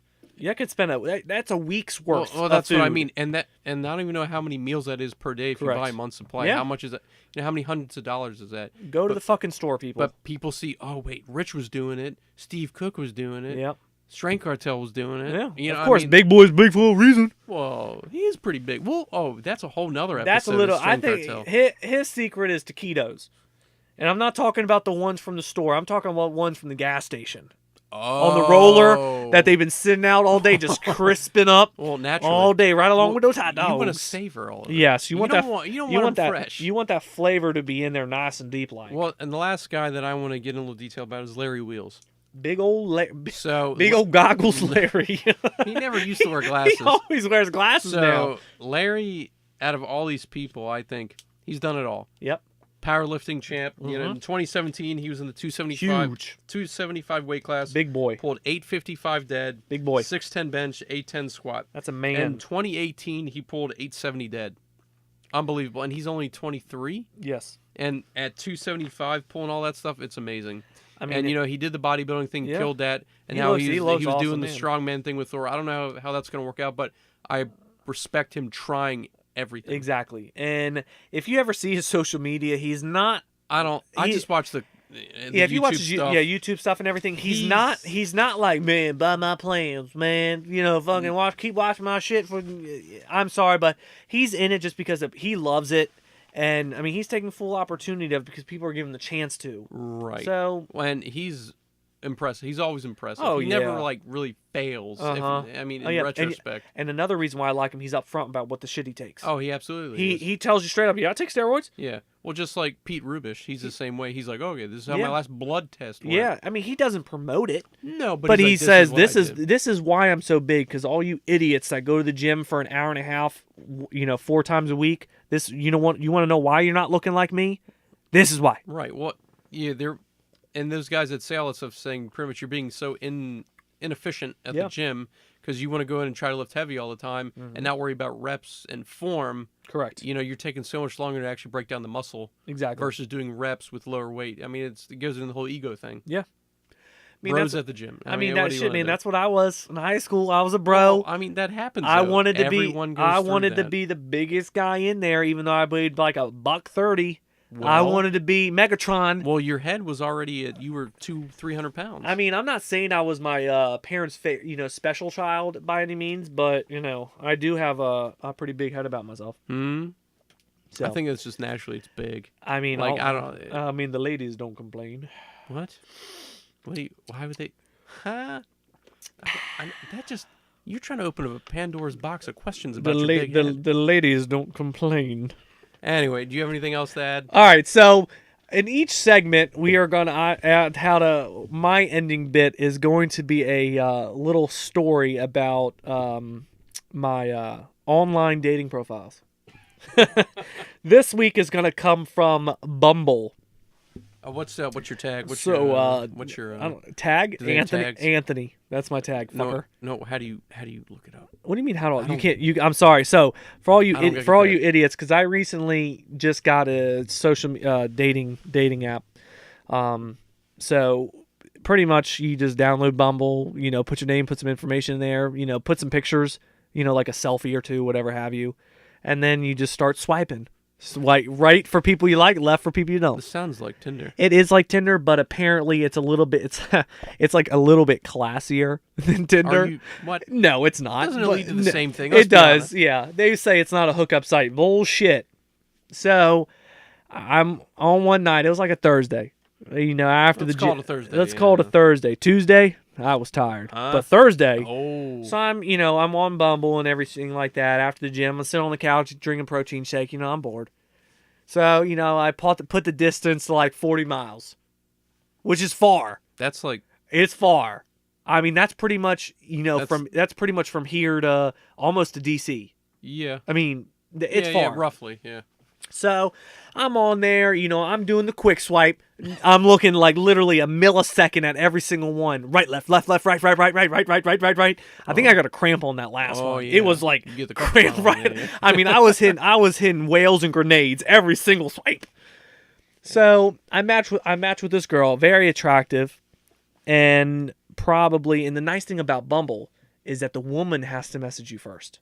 Yeah, I could spend that's a week's worth. Well, that's of what I food. mean, and I don't even know how many meals that is per day if Correct. you buy a month's supply. Yeah. How much is that? You know, how many hundreds of dollars is that? Go to the fucking store, people. But people see, oh wait, Rich was doing it, Steve Cook was doing it, Yep. Strength Cartel was doing it. Yeah. You know, of course, I mean, big boy's big for a reason. Whoa, he is pretty big. Well, oh, that's a whole nother episode. That's a little. Of I Strength think Cartel. his secret is taquitos, and I'm not talking about the ones from the store. I'm talking about ones from the gas station on the roller that they've been sitting out all day, just crisping up. Well, naturally, all day, right along with those hot dogs. You want to savor all of it. Yes, you want don't that. Want, you don't you want that. them fresh. You want that flavor to be in there, nice and deep, like. Well, and the last guy that I want to get in a little detail about is Larry Wheels. Big old, So big old goggles, Larry. He never used to wear glasses. He always wears glasses now. So Larry, out of all these people, I think he's done it all. Yep. Powerlifting champ. You know, in 2017, he was in the 275 weight class. Big boy. Pulled 855 dead. Big boy. 610 bench, 810 squat. That's a man. And 2018, he pulled 870 dead. Unbelievable. And he's only 23. Yes. And at 275, pulling all that stuff, it's amazing. I mean, And you know, he did the bodybuilding thing, Yeah. killed that, and He now looks- he he was looks doing awesome, the man. strongman thing with Thor. I don't know how that's going to work out, but I respect him trying everything. exactly. And if you ever see his social media, he's not. I He- just watch the Yeah, if you watch his stuff. YouTube stuff and everything, he's not like, man, buy my plans, man. You know, fucking keep watching my shit. I'm sorry, but he's in it just because he loves it, and I mean, he's taking full opportunity of because people are giving him the chance to. Right. So when he's impressive, he's always impressive. Oh, he yeah. never like really fails. Uh-huh. I mean, Oh, in yeah. retrospect. And another reason why I like him, he's upfront about what the shit he takes. Oh, he absolutely. is. he tells you straight up, yeah, I take steroids. Yeah. Well, just like Pete Rubish, he's the same way. He's like, okay, this is how Yeah. my last blood test went. Yeah, I mean, he doesn't promote it. No, But he's he like, says this is what I did." this is why I'm so big, because all you idiots that go to the gym for an hour and a half, 4 times a week, you want to know why you're not looking like me? This is why. Right. Well, yeah, they're and those guys that say all that stuff saying pretty much you're being so inefficient at Yeah. the gym because you want to go in and try to lift heavy all the time and not worry about reps and form. Correct. You know, you're taking so much longer to actually break down the muscle Exactly. versus doing reps with lower weight. I mean, it goes into the whole ego thing. Yeah. I mean, Bros that's at the gym. I mean what that do you shit, wanna man. do? That's what I was in high school. I was a bro. Well, I mean, that happens. I though. wanted to Everyone be. goes I through wanted to that. be the biggest guy in there, even though I weighed like $130. I Well- wanted to be Megatron. Well, your head was already at you were 200-300 pounds. I mean, I'm not saying I was my parents' special child by any means, but I do have a pretty big head about myself. So I think it's just naturally it's big. I mean, like, I don't- I mean, the ladies don't complain. What? Why would they? Huh? That just you're trying to open up a Pandora's box of questions about your big head. The ladies don't complain. Anyway, do you have anything else to add? All right, so in each segment, we are going to add my ending bit is going to be a little story about my online dating profiles. This week is going to come from Bumble. What's your tag? What's So, your tag? do they have Anthony. tags? Anthony. That's my tag, fucker. no? How do you look it up? What do you mean? How do I? You don't- can't. I'm sorry. So for all you I don't get for all that. you idiots, because I recently just got a social dating app. So pretty much you just download Bumble. You know, put your name, put some information in there. You know, put some pictures. You know, like a selfie or two, whatever have you, and then you just start swiping. Swipe right for people you like, left for people you don't. This sounds like Tinder. It is like Tinder, but apparently it's a little bit. It's like a little bit classier than Tinder. Are you what? No, it's not. Doesn't it but lead to the same thing? Let's It be does, honest. yeah. They say it's not a hookup site. Bullshit. So, I'm on one night. It was like a Thursday. You know, after Let's the call gym. it a Thursday, Let's call it a yeah. Thursday. Tuesday, I was tired. But Thursday. Oh, So I'm on Bumble and everything like that. After the gym, I'm sitting on the couch drinking protein shake. You know, I'm bored. So I put the distance to like 40 miles, which is far. that's like It's far. I mean, that's pretty much That's- that's pretty much from here to almost to DC. yeah. I mean, it's yeah, far. yeah, roughly, yeah. So I'm on there, I'm doing the quick swipe. I'm looking like literally a millisecond at every single one. Right, left, left, left, right, right, right, right, right, right, right, right, right. I think I got a cramp on that last Oh, one. yeah. It was like You get the cramp carpal right. tunnel, yeah. I mean, I was hitting whales and grenades every single swipe. So I matched with this girl, very attractive, and the nice thing about Bumble is that the woman has to message you first.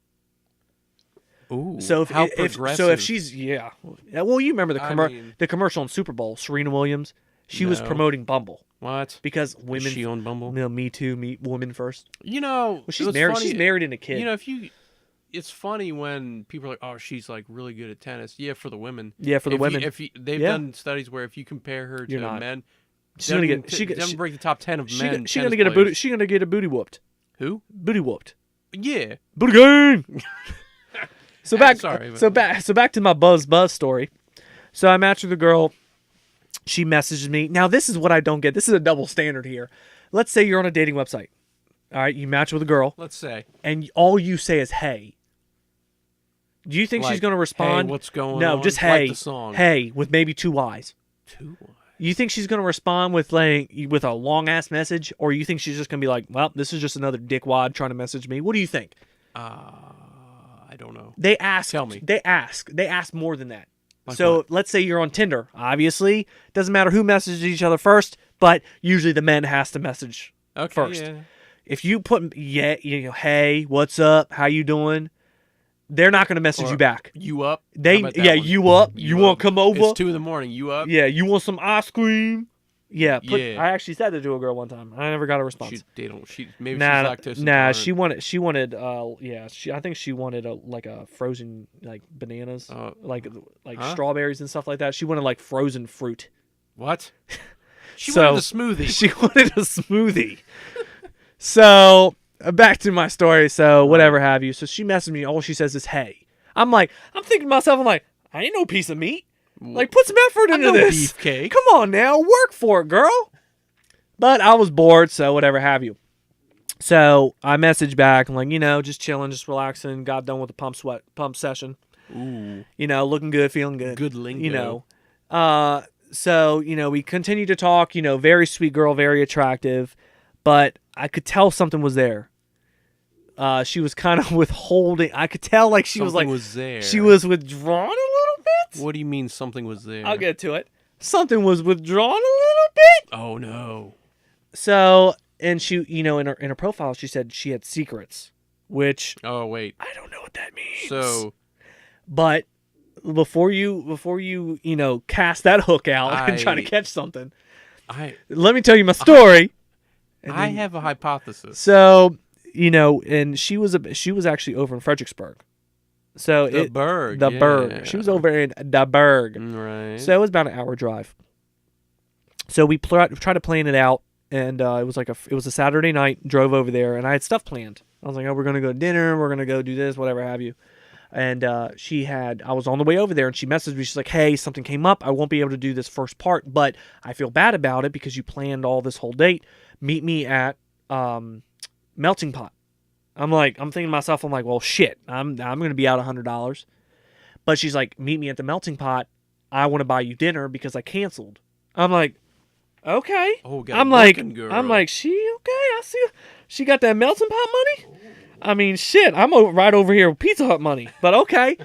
Ooh, So how if progressive. she's well, you remember I mean- the commercial on Super Bowl, Serena Williams, she was No. promoting Bumble what? because Is women, she on Bumble? me too, me woman first. Well, Well, she's married. She's married and a kid. It's funny when people are like, "Oh, she's like really good at tennis." Yeah, for the women. Yeah, for the women. They've Yeah. done studies where if you compare her You're to not. men, she's gonna get doesn't break the top 10 of men. she's tennis gonna get a players. booty. She's gonna get a booty whooped. Who? Booty whooped. Yeah. Booty gang. So back. Sorry, but- So back to my buzz story. So I matched with a girl. She messages me. Now this is what I don't get. This is a double standard here. Let's say you're on a dating website. All right, you match with a girl, Let's say. and all you say is "Hey." Do you think she's Like, going to respond? "Hey, what's going No, on?" just Like "Hey." the song. Hey, with maybe 2 eyes. Two. You think she's going to respond with a long ass message, or you think she's just going to be like, "Well, this is just another dickwad trying to message me"? What do you think? I don't know. They ask. Tell me. They ask more than that. Like So what? let's say you're on Tinder. Obviously, doesn't matter who messages each other first, but usually the men has to message Okay. first. Yeah. If you put hey, what's up? How you doing? They're not going to message Or you back. You up? They How about that one? you up? You want to come over? It's 2 a.m. You up? Yeah, you want some ice cream? Yeah, Yeah. I actually said that to a girl one time. I never got a response. Maybe she's lactose Nah, intolerant. she wanted I think she wanted a frozen like bananas, like Huh? strawberries and stuff like that. She wanted like frozen fruit. What? She So- wanted a smoothie. She wanted a smoothie. So back to my story. So whatever have you. So she messaged me. All she says is "Hey." I'm thinking to myself. I'm like, I ain't no piece of meat. Like, put some effort into no this. beefcake. Come on now, work for it, girl. But I was bored, so whatever have you. So I messaged back. I'm like, just chilling, just relaxing. Got done with the pump session. Ooh. Looking good, feeling good. Good lingo. So we continued to talk. Very sweet girl, very attractive, but I could tell something was there. She was kind of withholding. I could tell she was Something was there. She was withdrawn a little bit. What do you mean something was there? I'll get to it. Something was withdrawn a little bit. Oh no. So, and she, in her profile, she said she had secrets, which Oh wait. I don't know what that means. So but before you cast that hook out and try to I- catch something, I let me tell you my story. I have a hypothesis. So, and she was actually over in Fredericksburg. So The Berg. the yeah. Berg. She was over in the Berg. Right. So it was about an hour drive. So we tried to plan it out, and it was a Saturday night. Drove over there, and I had stuff planned. I was like, "Oh, we're gonna go to dinner. We're gonna go do this, whatever have you." And I was on the way over there, and she messaged me. She's like, hey, something came up. I won't be able to do this first part, but I feel bad about it because you planned all this whole date. Meet me at Melting Pot. I'm thinking to myself, I'm like, well, shit, I'm going to be out $100. But she's like, meet me at the Melting Pot. I want to buy you dinner because I canceled. I'm like, okay. Oh, got a working girl. I'm like, she okay? I see. She got that Melting Pot money. I mean, shit. I'm right over here with Pizza Hut money, but okay.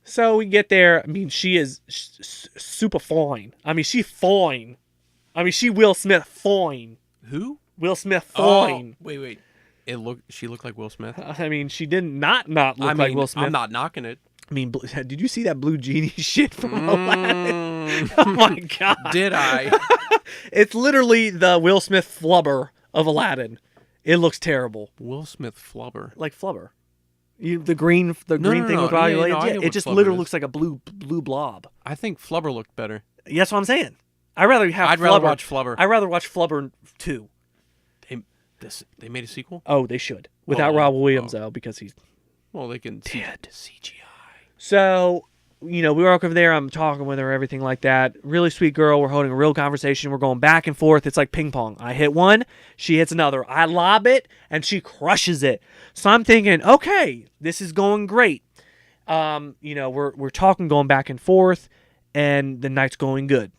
So we get there. I mean, she is super fine. I mean, she fine. I mean, she Will Smith fine. Who? Will Smith fine. Oh, wait. She looked like Will Smith. I mean, she did not look like Will Smith. I'm not knocking it. I mean, did you see that Blue Genie shit from Aladdin? Oh my god! Did I? It's literally the Will Smith flubber of Aladdin. It looks terrible. Will Smith flubber. Like flubber. The green thing with Riley Lane. It just literally looks like a blue blob. I think Flubber looked better. Yeah, that's what I'm saying. I'd rather watch Flubber. I'd rather watch Flubber 2. They made a sequel? Oh, they should. Without Robin Williams though, because he's they can dead. CGI. So, we walk over there. I'm talking with her, everything like that. Really sweet girl. We're holding a real conversation. We're going back and forth. It's like ping pong. I hit one, she hits another. I lob it, and she crushes it. So I'm thinking, okay, this is going great. We're talking, going back and forth, and the night's going good.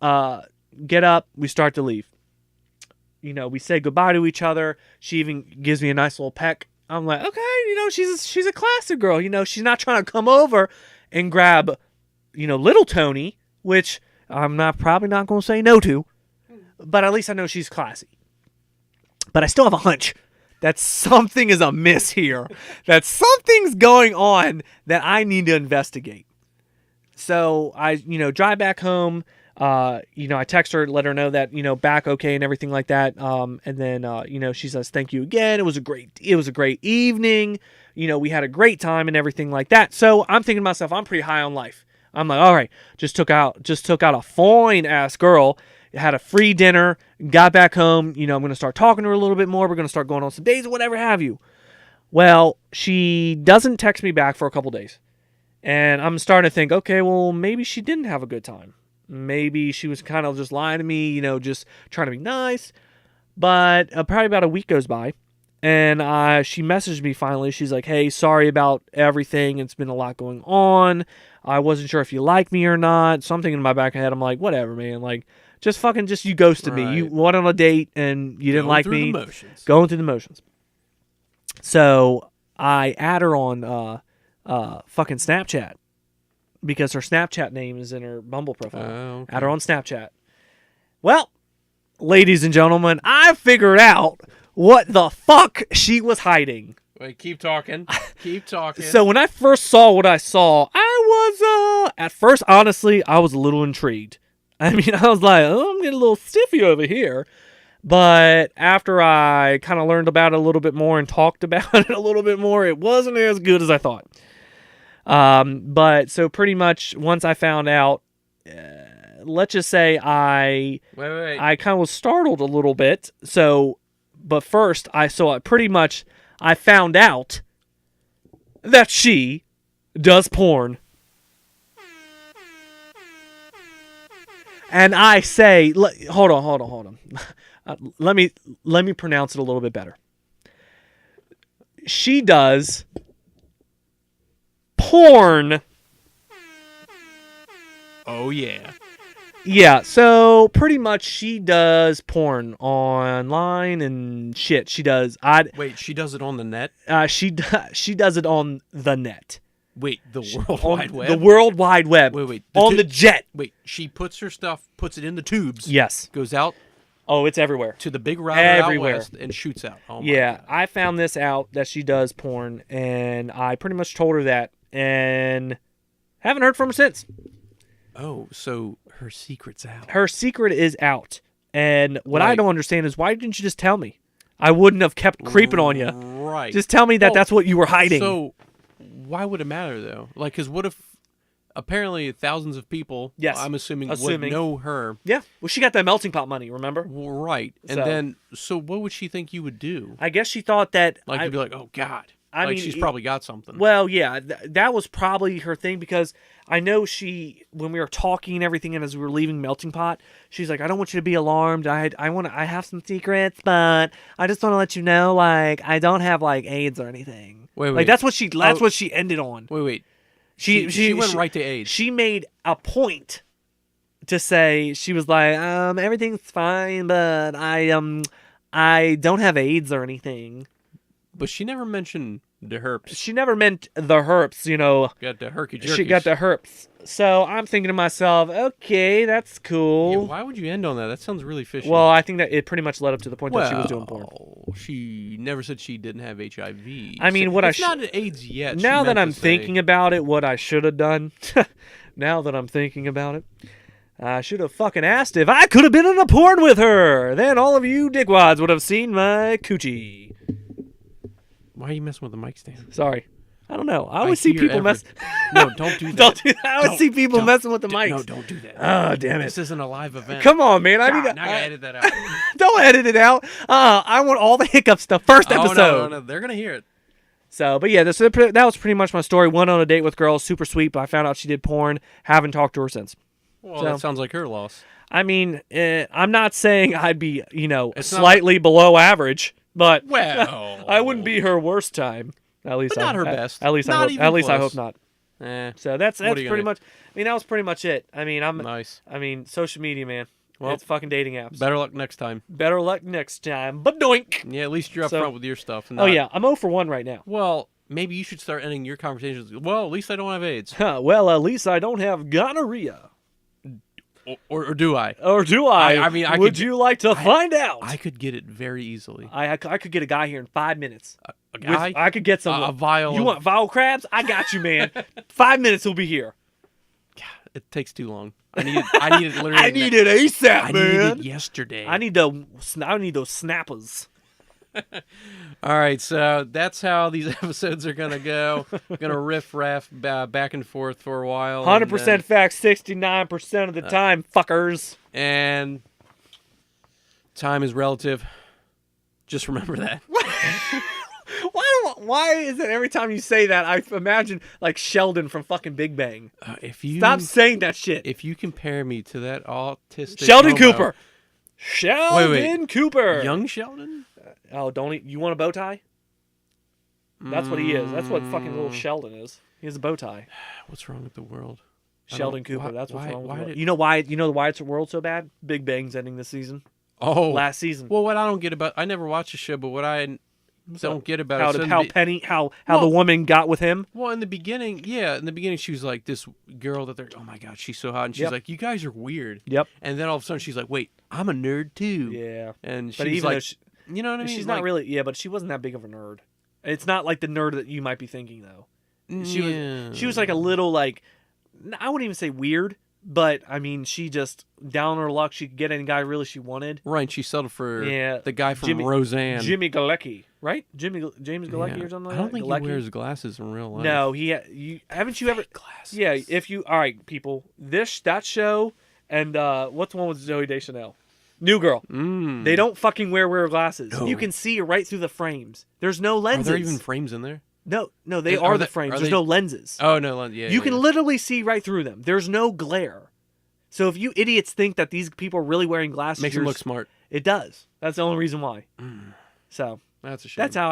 Get up. We start to leave. We say goodbye to each other. She even gives me a nice little peck. I'm like, okay, she's a classic girl. She's not trying to come over and grab, little Tony, which I'm probably not going to say no to. But at least I know she's classy. But I still have a hunch that something is amiss here. That something's going on that I need to investigate. So I, drive back home. I text her, let her know that, back okay and everything like that. And then, she says, thank you again. It was a great evening. We had a great time and everything like that. So I'm thinking to myself, I'm pretty high on life. I'm like, all right, just took out a fine ass girl, had a free dinner, got back home. I'm going to start talking to her a little bit more. We're going to start going on some dates or whatever have you. Well, she doesn't text me back for a couple days. And I'm starting to think, okay, well, maybe she didn't have a good time. Maybe she was kind of just lying to me, just trying to be nice. But probably about a week goes by, and she messaged me finally. She's like, hey, sorry about everything. It's been a lot going on. I wasn't sure if you like me or not. Something in my back of my head, I'm like, whatever, man. Like, just you ghosted me. You went on a date, and you didn't like me. Going through the motions. So I add her on fucking Snapchat. Because her Snapchat name is in her Bumble profile. Oh, okay. Add her on Snapchat. Well, ladies and gentlemen, I figured out what the fuck she was hiding. Wait, keep talking. Keep talking. So when I first saw what I saw, I was, at first, honestly, I was a little intrigued. I mean, I was like, oh, I'm getting a little stiffy over here. But after I kind of learned about it a little bit more and talked about it a little bit more, it wasn't as good as I thought. But so pretty much once I found out, let's just say I kind of was startled a little bit. So, but first I found out that she does porn. And I say, hold on. Let me pronounce it a little bit better. She does porn. Oh, yeah. Yeah, so pretty much she does porn online and shit. She does. Wait, she does it on the net? She does it on the net. Wait, the World Wide Web? The World Wide Web. Wait. On the jet. Wait, she puts her stuff, puts it in the tubes. Yes. Goes out. Oh, it's everywhere. To the big router everywhere. Out west and shoots out. Oh my God. I found this out that she does porn, and I pretty much told her that, and haven't heard from her since. Oh, so her secret's out. Her secret is out. And what I don't understand is, why didn't you just tell me? I wouldn't have kept creeping on you. Right. Just tell me that that's what you were hiding. So why would it matter, though? Like, because what if apparently thousands of people, yes, I'm assuming would know her. Yeah. Well, she got that melting pot money, remember? Right. And then, so what would she think you would do? I guess she thought that... Like, you'd be like, oh, God. I like mean, she's probably got something. Well, yeah, that was probably her thing because I know when we were talking and everything, and as we were leaving Melting Pot, she's like, "I don't want you to be alarmed. I have some secrets, but I just want to let you know, like, I don't have like AIDS or anything." Wait. Like that's what she ended on. Wait. She went right to AIDS. She made a point to say she was like, everything's fine, but I don't have AIDS or anything. But she never mentioned the herps. She never meant the herps, you know. Got the herky jerky. She got the herps. So I'm thinking to myself, okay, that's cool. Yeah, why would you end on that? That sounds really fishy. Well, I think that it pretty much led up to the point that she was doing porn. She never said she didn't have HIV. I mean, it's not AIDS yet. Now that I'm thinking about it, what I should have done. Now that I'm thinking about it, I should have fucking asked if I could have been in a porn with her. Then all of you dickwads would have seen my coochie. Why are you messing with the mic stand? Sorry. I don't know. I always see people mess. No, don't do that. Don't do that. I always see people messing with the mics. No, don't do that. Oh, damn it. This isn't a live event. Come on, man. I God, need to. now I gotta edit that out. Don't edit it out. I want all the hiccups the first episode. No. They're gonna hear it. So, but yeah, that was pretty much my story. Went on a date with girls, super sweet, but I found out she did porn. Haven't talked to her since. Well, that sounds like her loss. I mean, I'm not saying I'd be, slightly below average, but Well, I wouldn't be her worst time. At least not her best. At least Not I hope. even At least I close. hope not. Eh, So that's What are you pretty gonna much. I mean, that was pretty much it. I mean, nice. social media, man. Well, it's fucking dating apps. Better luck next time. Better luck next time. But doink. Yeah, at least you're up So- front with your stuff. And Oh not- yeah, I'm 0 for 1 right now. Well, maybe you should start ending your conversations. Well, at least I don't have AIDS. Well, at least I don't have gonorrhea. Or do I? Or do I? I mean, I would could- you like to find out? I could get it very easily. I could get a guy here in 5 minutes. A guy? I could get some. A vial You of- want vial crabs? I got you, man. 5 minutes, he'll be here. It takes too long. I need it literally. I need it ASAP, I man. need it yesterday. I need those snappers. All right, so that's how these episodes are gonna go. Gonna riff-raff back and forth for a while. 100% facts, 69% of the time, fuckers. And time is relative. Just remember that. Why is it every time you say that, I imagine like Sheldon from fucking Big Bang? If you Stop saying that shit. If you compare me to that autistic Sheldon homo- Cooper. Sheldon Cooper. Young Sheldon? Oh, you want a bow tie? That's what he is. That's what fucking little Sheldon is. He has a bow tie. What's wrong with the world? Sheldon don't- Cooper. why- That's what's why- wrong with why the world. did- You know why? You know why it's the world so bad? Big Bang's ending this season. Oh, Last season. well, what I don't get about I never watched the show, but what I don't get about How it. so did in how the- Penny how Well- the woman got with him? Well, in the beginning, she was like this girl that they're, oh my god, she's so hot, and she's Yep. like, you guys are weird. Yep. And then all of a sudden, she's like, wait, I'm a nerd too. Yeah. And But she's even though like, she- you know what I mean? She's Like, not really. Yeah, but she wasn't that big of a nerd. It's not like the nerd that you might be thinking though. She was like a little like, I wouldn't even say weird, but I mean she just down on her luck. She could get any guy really she wanted. right. She settled for Yeah, the guy from Jimmy- Roseanne. Jimmy Galecki, right? James Galecki Yeah. or something like I don't that. think Galecki? he wears glasses in real life. No, haven't you ever? Glasses. Yeah, if you all right, people. That show and what's the one with Zoe Deschanel? New Girl. They don't fucking wear glasses. No. You can see right through the frames. There's no Are lenses. there even frames in there? No, they Are are the they- frames. are There's they- no lenses. Oh no, yeah. You yeah, can yeah. literally see right through them. There's no glare. So if you idiots think that these people are really wearing glasses, Makes them look smart. It does. That's the only reason why. So That's a shame. that's how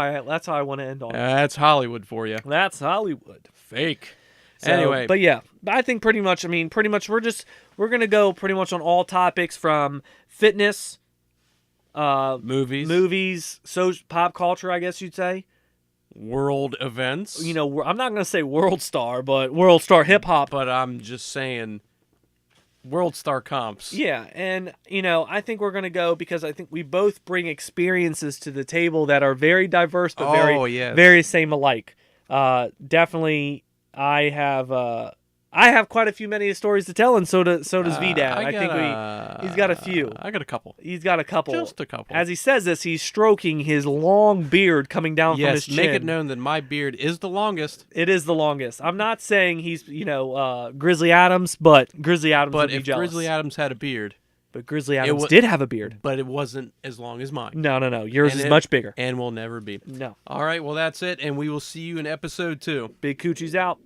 I want to end on. That's Hollywood for you. That's Hollywood. Fake. So, Anyway, but yeah, I think pretty much we're gonna go pretty much on all topics from fitness, movies, pop culture, I guess you'd say. world events. You know, I'm not gonna say world star, but world star hip hop. but I'm just saying, world star comps. Yeah, and I think we're gonna go because I think we both bring experiences to the table that are very diverse, but Oh, yes. very same alike. Definitely, I have quite a few many stories to tell, and so does VDad. I think he's got a few. I got a couple. He's got a couple. Just a couple. As he says this, he's stroking his long beard coming down from his Yes, chin. make it known that my beard is the longest. It is the longest. I'm not saying he's Grizzly Adams, but Grizzly Adams But would be if jealous. Grizzly Adams had a beard, But Grizzly Adams wa- did have a beard. but it wasn't as long as mine. No. Yours And is it- much bigger. And will never be. No. All right, well, that's it, and we will see you in episode 2. Big Coochie's out.